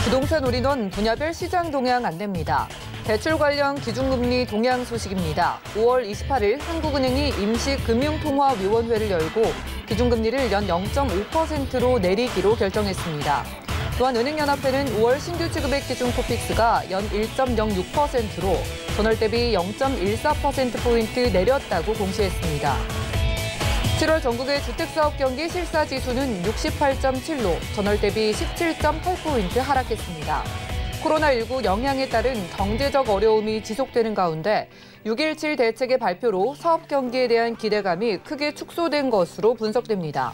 부동산 올인원 분야별 시장 동향 안내입니다. 대출 관련 기준금리 동향 소식입니다. 5월 28일 한국은행이 임시금융통화위원회를 열고 기준금리를 연 0.5%로 내리기로 결정했습니다. 또한 은행연합회는 5월 신규 취급액 기준 코픽스가 연 1.06%로 전월 대비 0.14%포인트 내렸다고 공시했습니다. 7월 전국의 주택사업 경기 실사지수는 68.7로 전월 대비 17.8포인트 하락했습니다. 코로나19 영향에 따른 경제적 어려움이 지속되는 가운데 6.17 대책의 발표로 사업 경기에 대한 기대감이 크게 축소된 것으로 분석됩니다.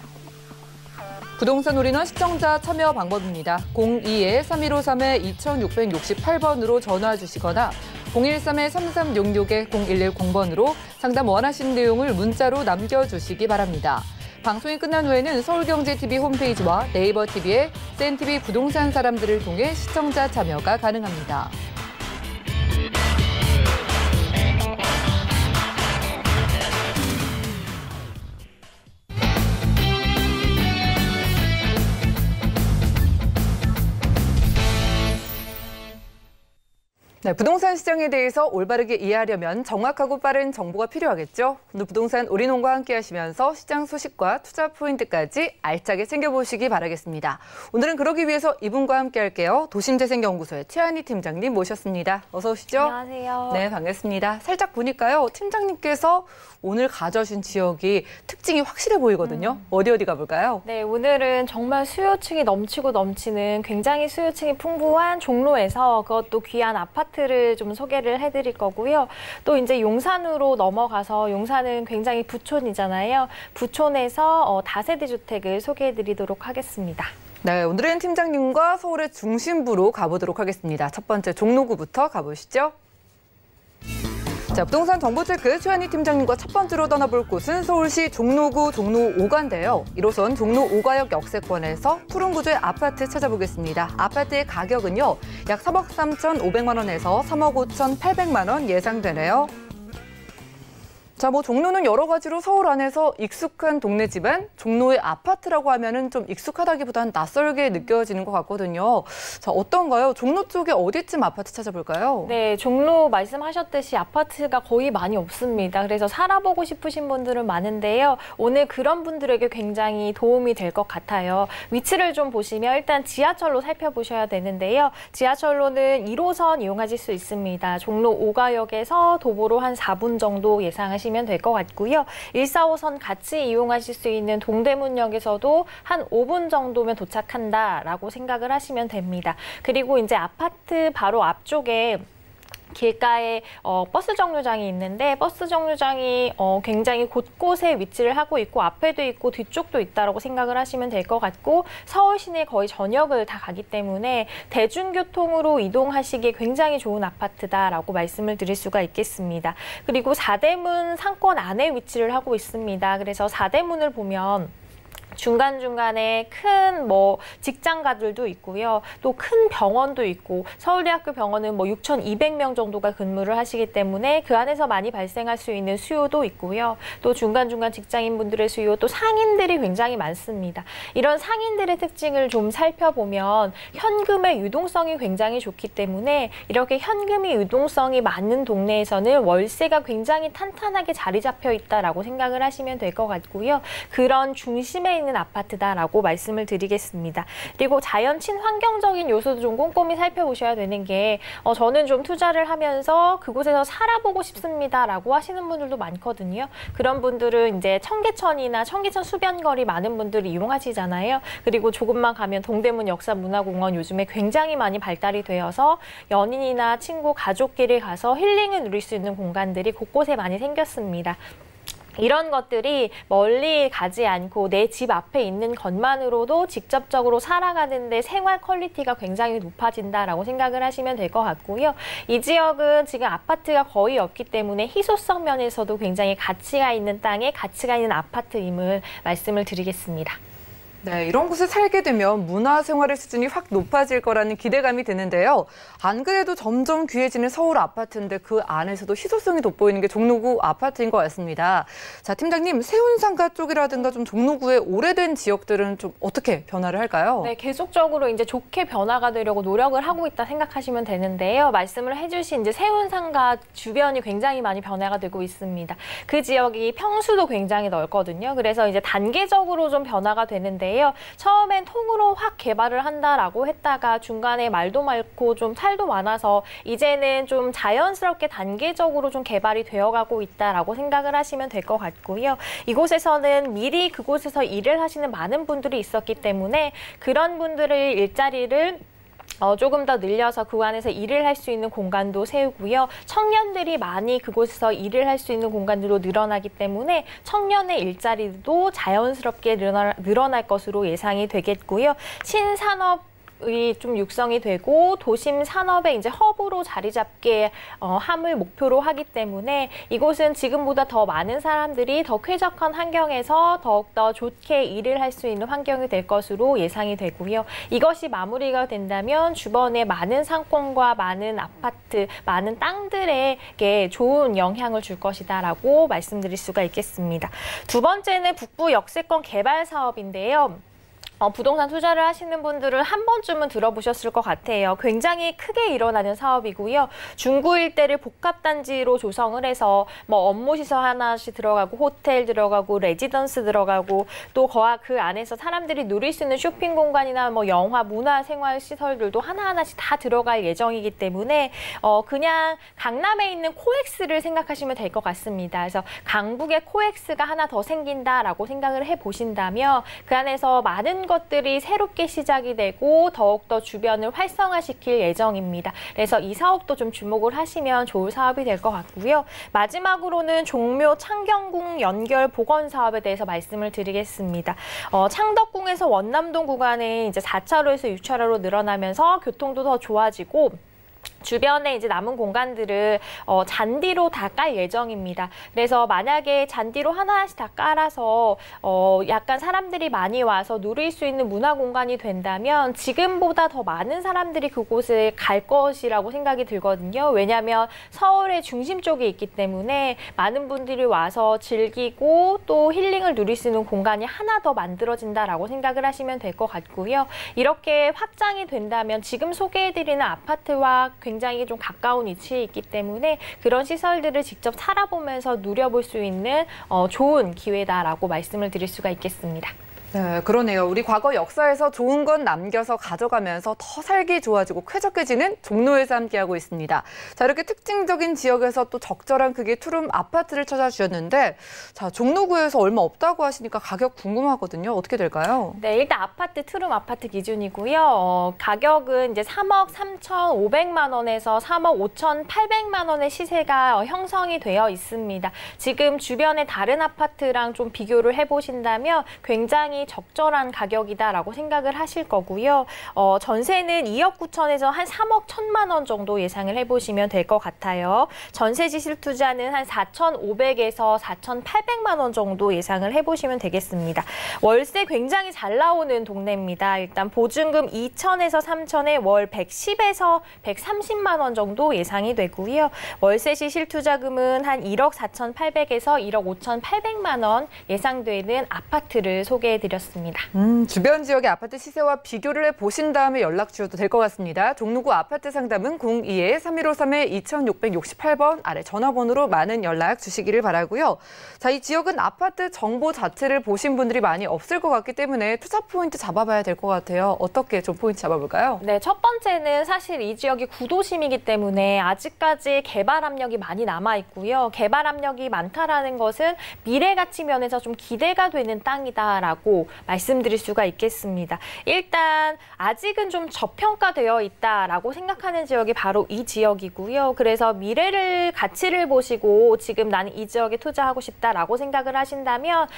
부동산 올인원 시청자 참여 방법입니다. 02-3153-2668번으로 전화 주시거나 013-3366-0110번으로 상담 원하시는 내용을 문자로 남겨주시기 바랍니다. 방송이 끝난 후에는 서울경제TV 홈페이지와 네이버 TV의 SNTV 부동산 사람들을 통해 시청자 참여가 가능합니다. 네, 부동산 시장에 대해서 올바르게 이해하려면 정확하고 빠른 정보가 필요하겠죠. 오늘 부동산 올인원과 함께 하시면서 시장 소식과 투자 포인트까지 알차게 챙겨보시기 바라겠습니다. 오늘은 그러기 위해서 이분과 함께 할게요. 도심재생연구소의 최한희 팀장님 모셨습니다. 어서 오시죠. 안녕하세요. 네, 반갑습니다. 살짝 보니까요. 팀장님께서 오늘 가져오신 지역이 특징이 확실해 보이거든요. 어디 가볼까요? 네, 오늘은 정말 수요층이 넘치고 넘치는 굉장히 수요층이 풍부한 종로에서 그것도 귀한 아파트를 좀 소개를 해드릴 거고요. 또 이제 용산으로 넘어가서 용산은 굉장히 부촌이잖아요. 부촌에서 다세대 주택을 소개해드리도록 하겠습니다. 네, 오늘은 팀장님과 서울의 중심부로 가보도록 하겠습니다. 첫 번째 종로구부터 가보시죠. 자, 부동산 정보체크 최한희 팀장님과 첫 번째로 떠나볼 곳은 서울시 종로구 종로 5가인데요. 1호선 종로 5가역 역세권에서 푸른 구조의 아파트 찾아보겠습니다. 아파트의 가격은요, 약 3억 3,500만 원에서 3억 5,800만 원 예상되네요. 자, 뭐 종로는 여러 가지로 서울 안에서 익숙한 동네지만 종로의 아파트라고 하면은 좀 익숙하다기보다는 낯설게 느껴지는 것 같거든요. 자, 어떤가요? 종로 쪽에 어디쯤 아파트 찾아볼까요? 네, 종로 말씀하셨듯이 아파트가 거의 많이 없습니다. 그래서 살아보고 싶으신 분들은 많은데요. 오늘 그런 분들에게 굉장히 도움이 될 것 같아요. 위치를 좀 보시면 일단 지하철로 살펴보셔야 되는데요. 지하철로는 1호선 이용하실 수 있습니다. 종로 5가역에서 도보로 한 4분 정도 예상하시면 될 것 같고요. 145선 같이 이용하실 수 있는 동대문역에서도 한 5분 정도면 도착한다라고 생각을 하시면 됩니다. 그리고 이제 아파트 바로 앞쪽에 길가에 버스 정류장이 있는데 버스 정류장이 굉장히 곳곳에 위치를 하고 있고 앞에도 있고 뒤쪽도 있다라고 생각을 하시면 될 것 같고 서울 시내 거의 전역을 다 가기 때문에 대중교통으로 이동하시기에 굉장히 좋은 아파트다라고 말씀을 드릴 수가 있겠습니다. 그리고 사대문 상권 안에 위치를 하고 있습니다. 그래서 사대문을 보면 중간중간에 큰 직장가들도 있고요. 또 큰 병원도 있고 서울대학교 병원은 6,200명 정도가 근무를 하시기 때문에 그 안에서 많이 발생할 수 있는 수요도 있고요. 또 중간중간 직장인분들의 수요, 또 상인들이 굉장히 많습니다. 이런 상인들의 특징을 좀 살펴보면 현금의 유동성이 굉장히 좋기 때문에 이렇게 현금이 유동성이 많은 동네에서는 월세가 굉장히 탄탄하게 자리 잡혀 있다라고 생각을 하시면 될 것 같고요. 그런 중심에 있는 아파트다라고 말씀을 드리겠습니다. 그리고 자연 친환경적인 요소도 좀 꼼꼼히 살펴보셔야 되는 게 저는 좀 투자를 하면서 그곳에서 살아보고 싶습니다라고 하시는 분들도 많거든요. 그런 분들은 이제 청계천이나 청계천 수변거리 많은 분들이 이용하시잖아요. 그리고 조금만 가면 동대문 역사문화공원 요즘에 굉장히 많이 발달이 되어서 연인이나 친구, 가족끼리 가서 힐링을 누릴 수 있는 공간들이 곳곳에 많이 생겼습니다. 이런 것들이 멀리 가지 않고 내 집 앞에 있는 것만으로도 직접적으로 살아가는데 생활 퀄리티가 굉장히 높아진다라고 생각을 하시면 될 것 같고요. 이 지역은 지금 아파트가 거의 없기 때문에 희소성 면에서도 굉장히 가치가 있는 땅에 가치가 있는 아파트임을 말씀을 드리겠습니다. 네, 이런 곳에 살게 되면 문화생활의 수준이 확 높아질 거라는 기대감이 드는데요. 안 그래도 점점 귀해지는 서울 아파트인데 그 안에서도 희소성이 돋보이는 게 종로구 아파트인 것 같습니다. 자, 팀장님, 세운상가 쪽이라든가 좀 종로구의 오래된 지역들은 좀 어떻게 변화를 할까요? 네, 계속적으로 이제 좋게 변화가 되려고 노력을 하고 있다 생각하시면 되는데요. 말씀을 해주신 이제 세운상가 주변이 굉장히 많이 변화가 되고 있습니다. 그 지역이 평수도 굉장히 넓거든요. 그래서 이제 단계적으로 좀 변화가 되는데 처음엔 통으로 확 개발을 한다라고 했다가 중간에 말도 많고 좀 살도 많아서 이제는 좀 자연스럽게 단계적으로 좀 개발이 되어가고 있다라고 생각을 하시면 될 것 같고요. 이곳에서는 미리 그곳에서 일을 하시는 많은 분들이 있었기 때문에 그런 분들의 일자리를 조금 더 늘려서 그 안에서 일을 할 수 있는 공간도 세우고요. 청년들이 많이 그곳에서 일을 할 수 있는 공간으로 늘어나기 때문에 청년의 일자리도 자연스럽게 늘어날 것으로 예상이 되겠고요. 신산업 이 좀 육성이 되고 도심 산업의 이제 허브로 자리 잡게 함을 목표로 하기 때문에 이곳은 지금보다 더 많은 사람들이 더 쾌적한 환경에서 더욱더 좋게 일을 할 수 있는 환경이 될 것으로 예상이 되고요. 이것이 마무리가 된다면 주변에 많은 상권과 많은 아파트, 많은 땅들에게 좋은 영향을 줄 것이다라고 말씀드릴 수가 있겠습니다. 두 번째는 북부 역세권 개발 사업인데요. 부동산 투자를 하시는 분들은 한 번쯤은 들어보셨을 것 같아요. 굉장히 크게 일어나는 사업이고요. 중구 일대를 복합단지로 조성을 해서 업무시설 하나씩 들어가고 호텔 들어가고 레지던스 들어가고 또 그 안에서 사람들이 누릴 수 있는 쇼핑 공간이나 영화, 문화, 생활 시설들도 하나하나씩 다 들어갈 예정이기 때문에 그냥 강남에 있는 코엑스를 생각하시면 될 것 같습니다. 그래서 강북에 코엑스가 하나 더 생긴다라고 생각을 해보신다면 그 안에서 많은 것들이 새롭게 시작이 되고 더욱더 주변을 활성화시킬 예정입니다. 그래서 이 사업도 좀 주목을 하시면 좋은 사업이 될 것 같고요. 마지막으로는 종묘 창경궁 연결 복원 사업에 대해서 말씀을 드리겠습니다. 창덕궁에서 원남동 구간에 이제 4차로에서 6차로로 늘어나면서 교통도 더 좋아지고 주변에 이제 남은 공간들을 잔디로 다 깔 예정입니다. 그래서 만약에 잔디로 하나씩 다 깔아서 약간 사람들이 많이 와서 누릴 수 있는 문화 공간이 된다면 지금보다 더 많은 사람들이 그곳에 갈 것이라고 생각이 들거든요. 왜냐하면 서울의 중심 쪽에 있기 때문에 많은 분들이 와서 즐기고 또 힐링을 누릴 수 있는 공간이 하나 더 만들어진다라고 생각을 하시면 될 것 같고요. 이렇게 확장이 된다면 지금 소개해드리는 아파트와 굉장히 좀 가까운 위치에 있기 때문에 그런 시설들을 직접 살아보면서 누려볼 수 있는 좋은 기회다라고 말씀을 드릴 수가 있겠습니다. 네, 그러네요. 우리 과거 역사에서 좋은 건 남겨서 가져가면서 더 살기 좋아지고 쾌적해지는 종로에서 함께하고 있습니다. 자, 이렇게 특징적인 지역에서 또 적절한 크기의 투룸 아파트를 찾아주셨는데, 자, 종로구에서 얼마 없다고 하시니까 가격 궁금하거든요. 어떻게 될까요? 네, 일단 아파트, 투룸 아파트 기준이고요. 가격은 이제 3억 3,500만 원에서 3억 5,800만 원의 시세가 형성이 되어 있습니다. 지금 주변의 다른 아파트랑 좀 비교를 해보신다면 굉장히 적절한 가격이다라고 생각을 하실 거고요. 전세는 2억 9천에서 한 3억 1천만 원 정도 예상을 해보시면 될 것 같아요. 전세 지실 투자는 한 4,500에서 4,800만 원 정도 예상을 해보시면 되겠습니다. 월세 굉장히 잘 나오는 동네입니다. 일단 보증금 2천에서 3천에 월 110에서 130만 원 정도 예상이 되고요. 월세 지실 투자금은 한 1억 4,800에서 1억 5,800만 원 예상되는 아파트를 소개해드렸습니다. 주변 지역의 아파트 시세와 비교를 해보신 다음에 연락 주셔도 될 것 같습니다. 종로구 아파트 상담은 02-3153-2668번 아래 전화번호로 많은 연락 주시기를 바라고요. 자, 이 지역은 아파트 정보 자체를 보신 분들이 많이 없을 것 같기 때문에 투자 포인트 잡아봐야 될 것 같아요. 어떻게 좀 포인트 잡아볼까요? 네, 첫 번째는 사실 이 지역이 구도심이기 때문에 아직까지 개발 압력이 많이 남아있고요. 개발 압력이 많다라는 것은 미래 가치 면에서 좀 기대가 되는 땅이다라고 말씀드릴 수가 있겠습니다. 일단 아직은 좀 저평가되어 있다라고 생각하는 지역이 바로 이 지역이고요. 그래서 미래를 가치를 보시고 지금 나는 이 지역에 투자하고 싶다라고 생각을 하신다면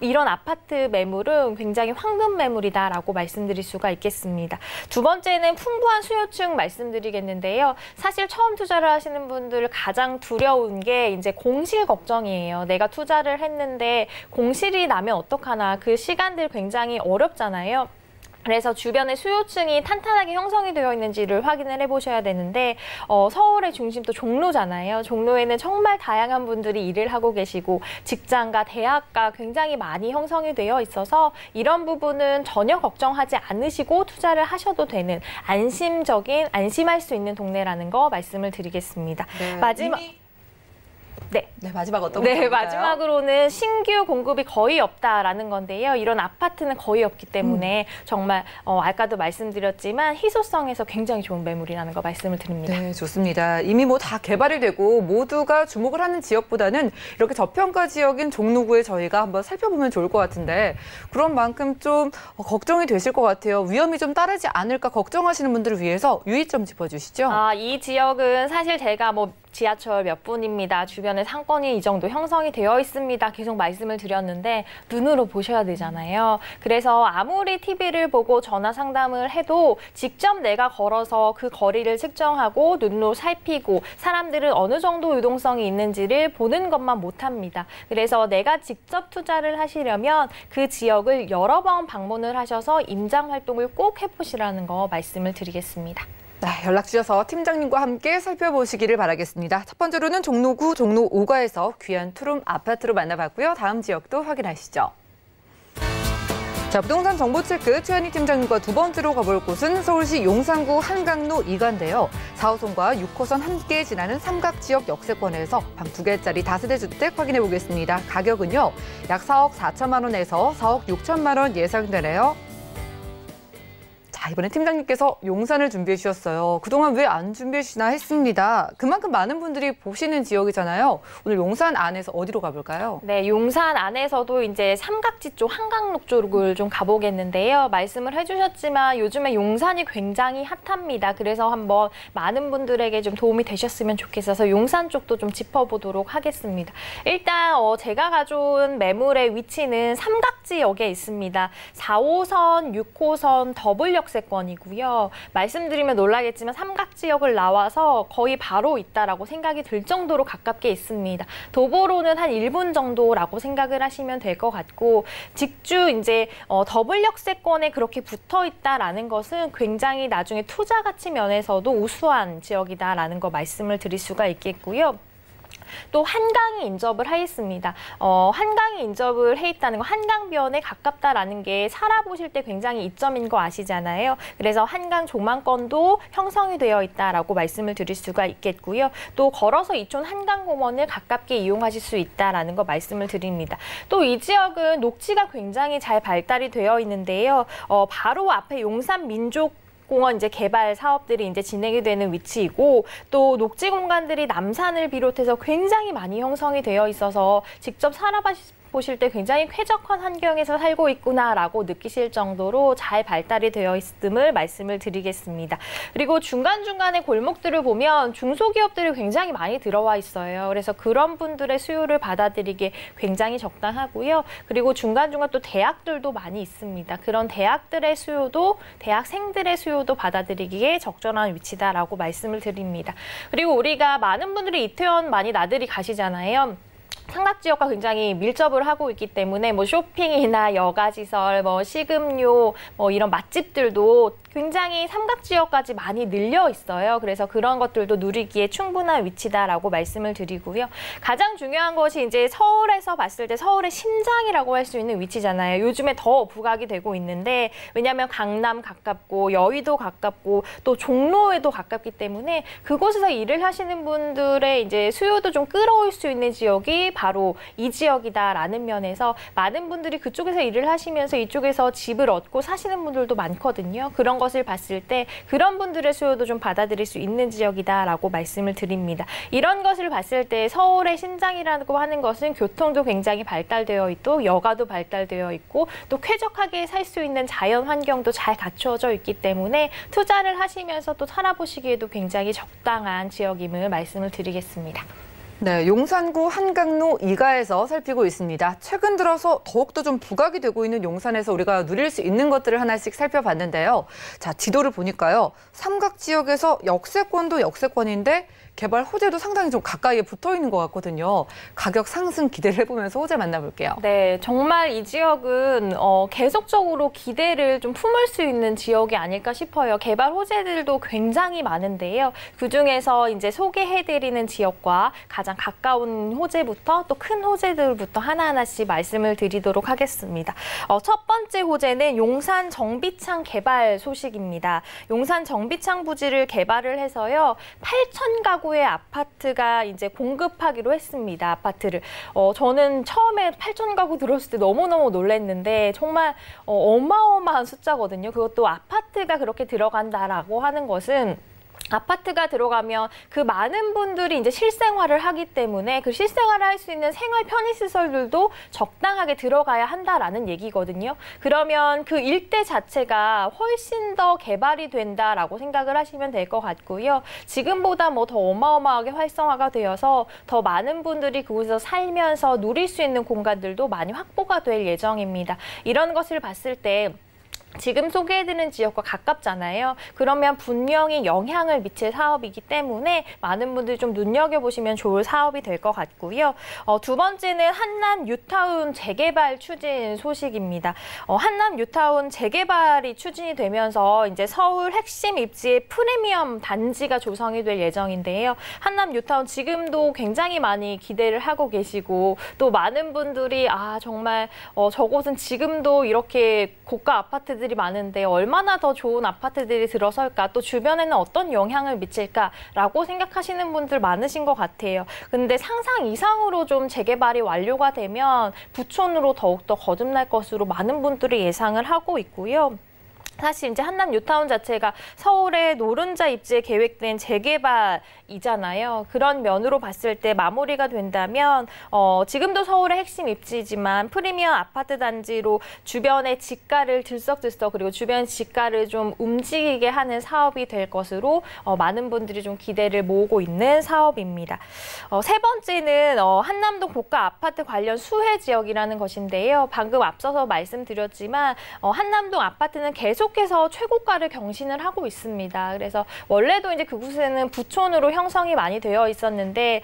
이런 아파트 매물은 굉장히 황금 매물이다라고 말씀드릴 수가 있겠습니다. 두 번째는 풍부한 수요층 말씀드리겠는데요. 사실 처음 투자를 하시는 분들 가장 두려운 게 이제 공실 걱정이에요. 내가 투자를 했는데 공실이 나면 어떡하나. 그 시간들 굉장히 어렵잖아요. 그래서 주변에 수요층이 탄탄하게 형성이 되어 있는지를 확인을 해보셔야 되는데 서울의 중심도 종로잖아요. 종로에는 정말 다양한 분들이 일을 하고 계시고 직장과 대학가 굉장히 많이 형성이 되어 있어서 이런 부분은 전혀 걱정하지 않으시고 투자를 하셔도 되는 안심할 수 있는 동네라는 거 말씀을 드리겠습니다. 네, 마지막 어떤 건가요? 네, 마지막으로는 신규 공급이 거의 없다라는 건데요. 이런 아파트는 거의 없기 때문에 정말 아까도 말씀드렸지만 희소성에서 굉장히 좋은 매물이라는 거 말씀을 드립니다. 네, 좋습니다. 이미 뭐 다 개발이 되고 모두가 주목을 하는 지역보다는 이렇게 저평가 지역인 종로구에 저희가 한번 살펴보면 좋을 것 같은데 그런 만큼 좀 걱정이 되실 것 같아요. 위험이 좀 따르지 않을까 걱정하시는 분들을 위해서 유의점 짚어주시죠. 이 지역은 사실 제가 지하철 몇 분입니다. 주변에 상권이 이 정도 형성이 되어 있습니다. 계속 말씀을 드렸는데 눈으로 보셔야 되잖아요. 그래서 아무리 TV를 보고 전화 상담을 해도 직접 내가 걸어서 그 거리를 측정하고 눈으로 살피고 사람들은 어느 정도 유동성이 있는지를 보는 것만 못합니다. 그래서 내가 직접 투자를 하시려면 그 지역을 여러 번 방문을 하셔서 임장 활동을 꼭 해보시라는 거 말씀을 드리겠습니다. 네, 연락 주셔서 팀장님과 함께 살펴보시기를 바라겠습니다. 첫 번째로는 종로구 종로 5가에서 귀한 투룸 아파트로 만나봤고요. 다음 지역도 확인하시죠. 자, 부동산 정보 체크 최현희 팀장님과 두 번째로 가볼 곳은 서울시 용산구 한강로 2가인데요. 4호선과 6호선 함께 지나는 삼각지역 역세권에서 방 2개짜리 다세대 주택 확인해 보겠습니다. 가격은요, 약 4억 4천만 원에서 4억 6천만 원 예상되네요. 이번에 팀장님께서 용산을 준비해 주셨어요. 그동안 왜 안 준비해 주시나 했습니다. 그만큼 많은 분들이 보시는 지역이잖아요. 오늘 용산 안에서 어디로 가볼까요? 네, 용산 안에서도 이제 삼각지 쪽, 한강로 쪽을 좀 가보겠는데요. 말씀을 해주셨지만 요즘에 용산이 굉장히 핫합니다. 그래서 한번 많은 분들에게 좀 도움이 되셨으면 좋겠어서 용산 쪽도 좀 짚어보도록 하겠습니다. 일단 제가 가져온 매물의 위치는 삼각지역에 있습니다. 4호선, 6호선 더블 역세 역세권이고요. 말씀드리면 놀라겠지만 삼각지역을 나와서 거의 바로 있다라고 생각이 들 정도로 가깝게 있습니다. 도보로는 한 1분 정도라고 생각을 하시면 될 것 같고, 직주 이제 더블 역세권에 그렇게 붙어 있다라는 것은 굉장히 나중에 투자 가치 면에서도 우수한 지역이다라는 거 말씀을 드릴 수가 있겠고요. 또 한강이 인접을 해 있습니다. 한강이 인접을 해 있다는 거, 한강변에 가깝다라는 게 살아보실 때 굉장히 이점인 거 아시잖아요. 그래서 한강 조망권도 형성이 되어 있다라고 말씀을 드릴 수가 있겠고요. 또 걸어서 이촌 한강공원을 가깝게 이용하실 수 있다라는 거 말씀을 드립니다. 또 이 지역은 녹지가 굉장히 잘 발달이 되어 있는데요. 바로 앞에 용산 민족공원 이제 개발 사업들이 이제 진행이 되는 위치이고, 또 녹지 공간들이 남산을 비롯해서 굉장히 많이 형성이 되어 있어서 직접 살아보실 때 굉장히 쾌적한 환경에서 살고 있구나라고 느끼실 정도로 잘 발달이 되어 있음을 말씀을 드리겠습니다. 그리고 중간중간에 골목들을 보면 중소기업들이 굉장히 많이 들어와 있어요. 그래서 그런 분들의 수요를 받아들이기에 굉장히 적당하고요. 그리고 중간중간 또 대학들도 많이 있습니다. 그런 대학들의 수요도, 대학생들의 수요도 받아들이기에 적절한 위치다라고 말씀을 드립니다. 그리고 우리가 많은 분들이 이태원 많이 나들이 가시잖아요. 삼각지역과 굉장히 밀접을 하고 있기 때문에 뭐 쇼핑이나 여가시설, 뭐 식음료, 뭐 이런 맛집들도 굉장히 삼각지역까지 많이 늘려 있어요. 그래서 그런 것들도 누리기에 충분한 위치다라고 말씀을 드리고요. 가장 중요한 것이 이제 서울에서 봤을 때 서울의 심장이라고 할 수 있는 위치잖아요. 요즘에 더 부각이 되고 있는데, 왜냐하면 강남 가깝고 여의도 가깝고 또 종로에도 가깝기 때문에 그곳에서 일을 하시는 분들의 이제 수요도 좀 끌어올 수 있는 지역이 바로 이 지역이다라는 면에서 많은 분들이 그쪽에서 일을 하시면서 이쪽에서 집을 얻고 사시는 분들도 많거든요. 그런 것을 봤을 때 그런 분들의 수요도 좀 받아들일 수 있는 지역이다라고 말씀을 드립니다. 이런 것을 봤을 때 서울의 심장이라고 하는 것은 교통도 굉장히 발달되어 있고 여가도 발달되어 있고 또 쾌적하게 살 수 있는 자연 환경도 잘 갖추어져 있기 때문에 투자를 하시면서 또 살아보시기에도 굉장히 적당한 지역임을 말씀을 드리겠습니다. 네, 용산구 한강로 2가에서 살피고 있습니다. 최근 들어서 더욱더 좀 부각이 되고 있는 용산에서 우리가 누릴 수 있는 것들을 하나씩 살펴봤는데요. 자, 지도를 보니까요. 삼각 지역에서 역세권도 역세권인데 개발 호재도 상당히 좀 가까이에 붙어 있는 것 같거든요. 가격 상승 기대를 해보면서 호재 만나볼게요. 네, 정말 이 지역은 계속적으로 기대를 좀 품을 수 있는 지역이 아닐까 싶어요. 개발 호재들도 굉장히 많은데요. 그중에서 이제 소개해드리는 지역과 가장 가까운 호재부터 또 큰 호재들부터 하나하나씩 말씀을 드리도록 하겠습니다. 첫 번째 호재는 용산 정비창 개발 소식입니다. 용산 정비창 부지를 개발을 해서요. 8,000가구의 아파트가 이제 공급하기로 했습니다. 아파트를. 저는 처음에 8,000가구 들었을 때 너무너무 놀랐는데 정말 어마어마한 숫자거든요. 그것도 아파트가 그렇게 들어간다라고 하는 것은 아파트가 들어가면 그 많은 분들이 이제 실생활을 하기 때문에 그 실생활을 할 수 있는 생활 편의시설들도 적당하게 들어가야 한다라는 얘기거든요. 그러면 그 일대 자체가 훨씬 더 개발이 된다라고 생각을 하시면 될 것 같고요. 지금보다 뭐 더 어마어마하게 활성화가 되어서 더 많은 분들이 그곳에서 살면서 누릴 수 있는 공간들도 많이 확보가 될 예정입니다. 이런 것을 봤을 때 지금 소개해드리는 지역과 가깝잖아요. 그러면 분명히 영향을 미칠 사업이기 때문에 많은 분들이 좀 눈여겨보시면 좋을 사업이 될 것 같고요. 두 번째는 한남 뉴타운 재개발 추진 소식입니다. 한남 뉴타운 재개발이 추진이 되면서 이제 서울 핵심 입지의 프리미엄 단지가 조성이 될 예정인데요. 한남 뉴타운 지금도 굉장히 많이 기대를 하고 계시고 또 많은 분들이 정말 저곳은 지금도 이렇게 고가 아파트들이 많은데 얼마나 더 좋은 아파트들이 들어설까, 또 주변에는 어떤 영향을 미칠까라고 생각하시는 분들 많으신 것 같아요. 근데 상상 이상으로 좀 재개발이 완료가 되면 부촌으로 더욱더 거듭날 것으로 많은 분들이 예상을 하고 있고요. 사실 이제 한남 뉴타운 자체가 서울의 노른자 입지에 계획된 재개발이잖아요. 그런 면으로 봤을 때 마무리가 된다면 지금도 서울의 핵심 입지지만 프리미엄 아파트 단지로 주변의 지가를 들썩들썩 그리고 주변 지가를 좀 움직이게 하는 사업이 될 것으로 많은 분들이 좀 기대를 모으고 있는 사업입니다. 세 번째는 한남동 고가 아파트 관련 수혜 지역이라는 것인데요. 방금 앞서서 말씀드렸지만 한남동 아파트는 계속 계속해서 최고가를 경신을 하고 있습니다. 그래서 원래도 이제 그곳에는 부촌으로 형성이 많이 되어 있었는데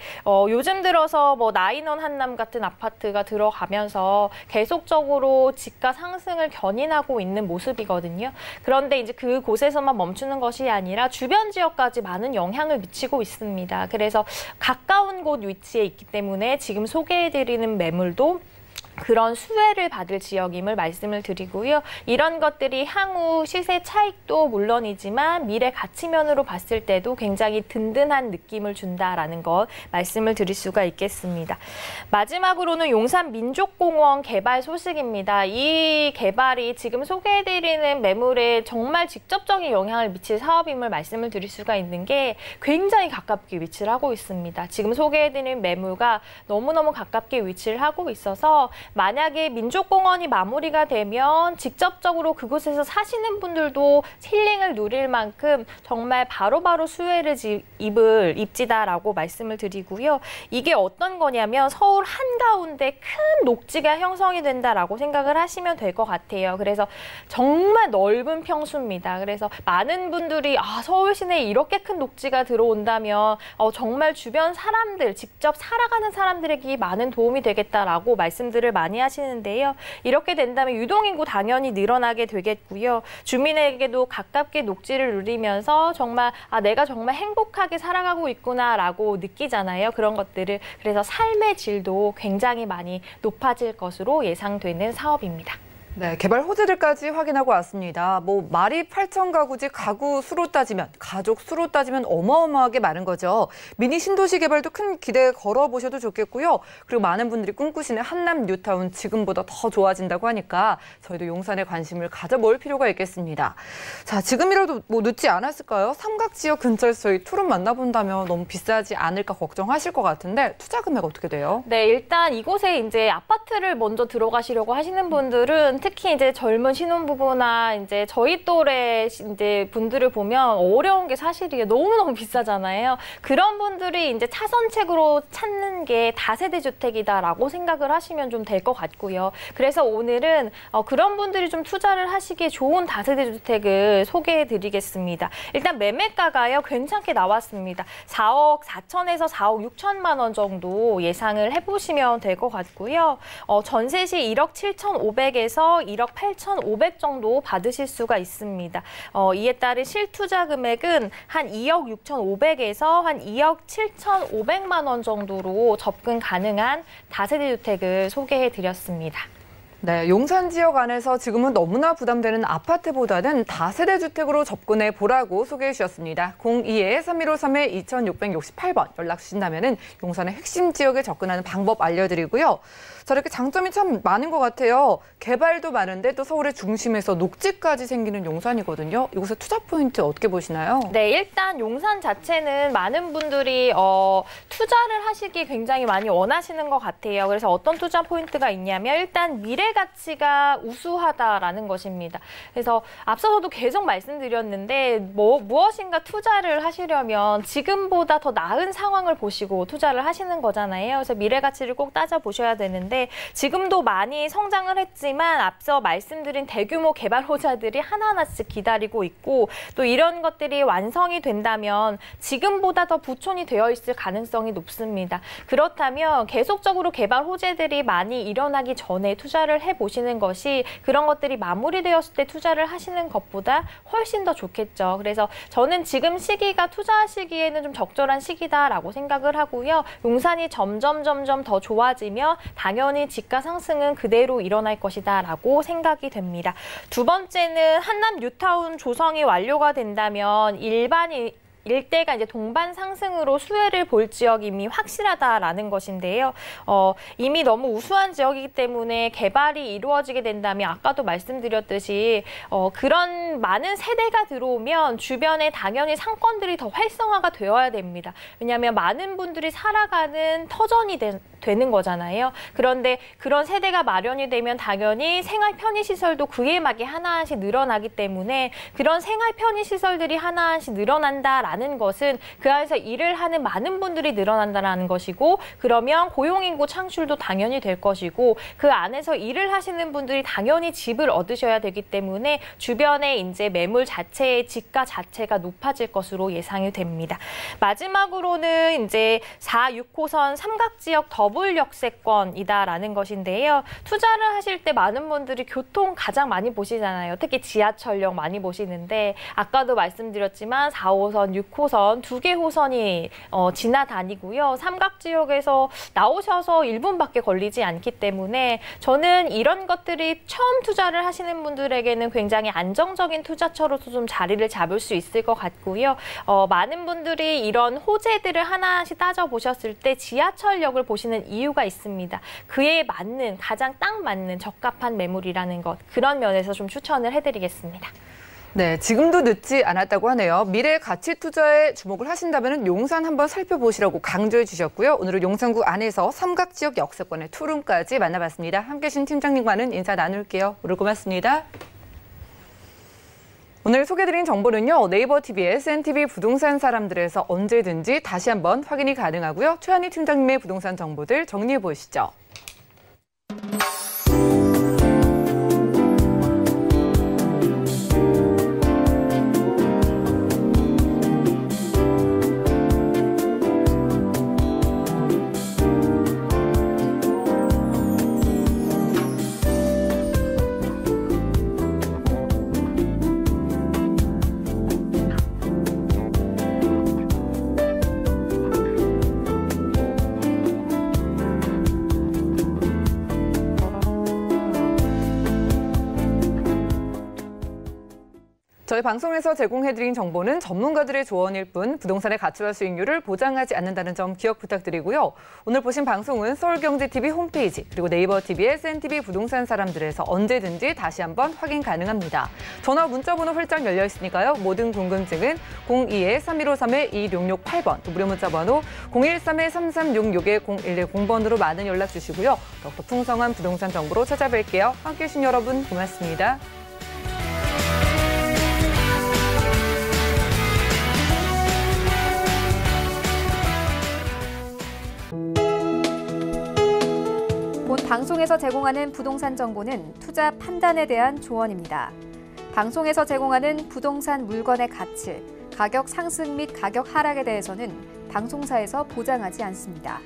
요즘 들어서 뭐 나인원 한남 같은 아파트가 들어가면서 계속적으로 집가 상승을 견인하고 있는 모습이거든요. 그런데 이제 그곳에서만 멈추는 것이 아니라 주변 지역까지 많은 영향을 미치고 있습니다. 그래서 가까운 곳 위치에 있기 때문에 지금 소개해드리는 매물도 그런 수혜를 받을 지역임을 말씀을 드리고요. 이런 것들이 향후 시세 차익도 물론이지만 미래 가치면으로 봤을 때도 굉장히 든든한 느낌을 준다라는 것 말씀을 드릴 수가 있겠습니다. 마지막으로는 용산 민족공원 개발 소식입니다. 이 개발이 지금 소개해드리는 매물에 정말 직접적인 영향을 미칠 사업임을 말씀을 드릴 수가 있는 게 굉장히 가깝게 위치를 하고 있습니다. 지금 소개해드리는 매물과 너무너무 가깝게 위치를 하고 있어서 만약에 민족공원이 마무리가 되면 직접적으로 그곳에서 사시는 분들도 힐링을 누릴 만큼 정말 바로바로 수혜를 입지다라고 말씀을 드리고요. 이게 어떤 거냐면 서울 한가운데 큰 녹지가 형성이 된다라고 생각을 하시면 될 것 같아요. 그래서 정말 넓은 평수입니다. 그래서 많은 분들이 서울 시내에 이렇게 큰 녹지가 들어온다면 정말 주변 사람들, 직접 살아가는 사람들에게 많은 도움이 되겠다라고 말씀들을 많이 하시는데요. 이렇게 된다면 유동인구 당연히 늘어나게 되겠고요. 주민에게도 가깝게 녹지를 누리면서 정말 내가 정말 행복하게 살아가고 있구나라고 느끼잖아요. 그런 것들을. 그래서 삶의 질도 굉장히 많이 높아질 것으로 예상되는 사업입니다. 네, 개발 호재들까지 확인하고 왔습니다. 뭐 말이 8천 가구지 가구 수로 따지면, 가족 수로 따지면 어마어마하게 많은 거죠. 미니 신도시 개발도 큰 기대 걸어보셔도 좋겠고요. 그리고 많은 분들이 꿈꾸시는 한남 뉴타운 지금보다 더 좋아진다고 하니까 저희도 용산에 관심을 가져볼 필요가 있겠습니다. 자, 지금이라도 뭐 늦지 않았을까요? 삼각 지역 근처에서 저희 투룸 만나본다면 너무 비싸지 않을까 걱정하실 것 같은데 투자 금액 어떻게 돼요? 네, 일단 이곳에 이제 아파트를 먼저 들어가시려고 하시는 분들은 특히 이제 젊은 신혼부부나 이제 저희 또래 이제 분들을 보면 어려운 게 사실이에요. 너무너무 비싸잖아요. 그런 분들이 이제 차선책으로 찾는 게 다세대 주택이다라고 생각을 하시면 좀 될 것 같고요. 그래서 오늘은 그런 분들이 좀 투자를 하시기에 좋은 다세대 주택을 소개해 드리겠습니다. 일단 매매가가요, 괜찮게 나왔습니다. 4억 4천에서 4억 6천만 원 정도 예상을 해보시면 될 것 같고요. 전세 시 1억 7,500에서 1억 8,500 정도 받으실 수가 있습니다. 이에 따른 실투자 금액은 한 2억 6,500에서 한 2억 7,500만 원 정도로 접근 가능한 다세대 주택을 소개해드렸습니다. 네, 용산 지역 안에서 지금은 너무나 부담되는 아파트보다는 다세대 주택으로 접근해 보라고 소개해 주셨습니다. 02-3153-2668번 연락 주신다면 용산의 핵심 지역에 접근하는 방법 알려드리고요. 저렇게 장점이 참 많은 것 같아요. 개발도 많은데 또 서울의 중심에서 녹지까지 생기는 용산이거든요. 이곳의 투자 포인트 어떻게 보시나요? 네, 일단 용산 자체는 많은 분들이 투자를 하시기 굉장히 많이 원하시는 것 같아요. 그래서 어떤 투자 포인트가 있냐면 일단 미래 가치가 우수하다라는 것입니다. 그래서 앞서서도 계속 말씀드렸는데 무엇인가 투자를 하시려면 지금보다 더 나은 상황을 보시고 투자를 하시는 거잖아요. 그래서 미래 가치를 꼭 따져보셔야 되는데 지금도 많이 성장을 했지만 앞서 말씀드린 대규모 개발 호재들이 하나하나씩 기다리고 있고 또 이런 것들이 완성이 된다면 지금보다 더 부촌이 되어 있을 가능성이 높습니다. 그렇다면 계속적으로 개발 호재들이 많이 일어나기 전에 투자를 해보시는 것이 그런 것들이 마무리되었을 때 투자를 하시는 것보다 훨씬 더 좋겠죠. 그래서 저는 지금 시기가 투자하시기에는 좀 적절한 시기다라고 생각을 하고요. 용산이 점점 더 좋아지며 당연히 집가 상승은 그대로 일어날 것이다라고 생각이 됩니다. 두 번째는 한남 뉴타운 조성이 완료가 된다면 일대가 이제 동반 상승으로 수혜를 볼 지역임이 확실하다라는 것인데요. 이미 너무 우수한 지역이기 때문에 개발이 이루어지게 된다면 아까도 말씀드렸듯이 그런 많은 세대가 들어오면 주변에 당연히 상권들이 더 활성화가 되어야 됩니다. 왜냐하면 많은 분들이 살아가는 터전이 되는 거잖아요. 그런데 그런 세대가 마련이 되면 당연히 생활 편의시설도 그에 맞게 하나씩 늘어나기 때문에 그런 생활 편의시설들이 하나씩 늘어난다라는 많은 것은 그 안에서 일을 하는 많은 분들이 늘어난다는 것이고, 그러면 고용인구 창출도 당연히 될 것이고, 그 안에서 일을 하시는 분들이 당연히 집을 얻으셔야 되기 때문에 주변에 이제 매물 자체의 지가 자체가 높아질 것으로 예상이 됩니다. 마지막으로는 이제 4, 6호선 삼각지역 더블 역세권이다라는 것인데요. 투자를 하실 때 많은 분들이 교통 가장 많이 보시잖아요. 특히 지하철역 많이 보시는데, 아까도 말씀드렸지만 4호선, 6호선 두 개 호선이 지나다니고요. 삼각지역에서 나오셔서 1분밖에 걸리지 않기 때문에 저는 이런 것들이 처음 투자를 하시는 분들에게는 굉장히 안정적인 투자처로서 좀 자리를 잡을 수 있을 것 같고요. 많은 분들이 이런 호재들을 하나씩 따져보셨을 때 지하철역을 보시는 이유가 있습니다. 그에 맞는, 가장 딱 맞는 적합한 매물이라는 것, 그런 면에서 좀 추천을 해드리겠습니다. 네, 지금도 늦지 않았다고 하네요. 미래 가치 투자에 주목을 하신다면 용산 한번 살펴보시라고 강조해 주셨고요. 오늘은 용산구 안에서 삼각지역 역세권의 투룸까지 만나봤습니다. 함께해 주신 팀장님과는 인사 나눌게요. 오늘 고맙습니다. 오늘 소개해드린 정보는요, 네이버 TV의 SNTV 부동산 사람들에서 언제든지 다시 한번 확인이 가능하고요. 최한희 팀장님의 부동산 정보들 정리해 보시죠. 저희 방송에서 제공해드린 정보는 전문가들의 조언일 뿐 부동산의 가치와 수익률을 보장하지 않는다는 점 기억 부탁드리고요. 오늘 보신 방송은 서울경제TV 홈페이지 그리고 네이버 TV의 SNTV 부동산 사람들에서 언제든지 다시 한번 확인 가능합니다. 전화 문자번호 활짝 열려 있으니까요. 모든 궁금증은 02-3153-2668번 또 무료 문자번호 013-3366-0110번으로 많은 연락 주시고요. 더욱더 풍성한 부동산 정보로 찾아뵐게요. 함께해 주신 여러분 고맙습니다. 본 방송에서 제공하는 부동산 정보는 투자 판단에 대한 조언입니다. 방송에서 제공하는 부동산 물건의 가치, 가격 상승 및 가격 하락에 대해서는 방송사에서 보장하지 않습니다.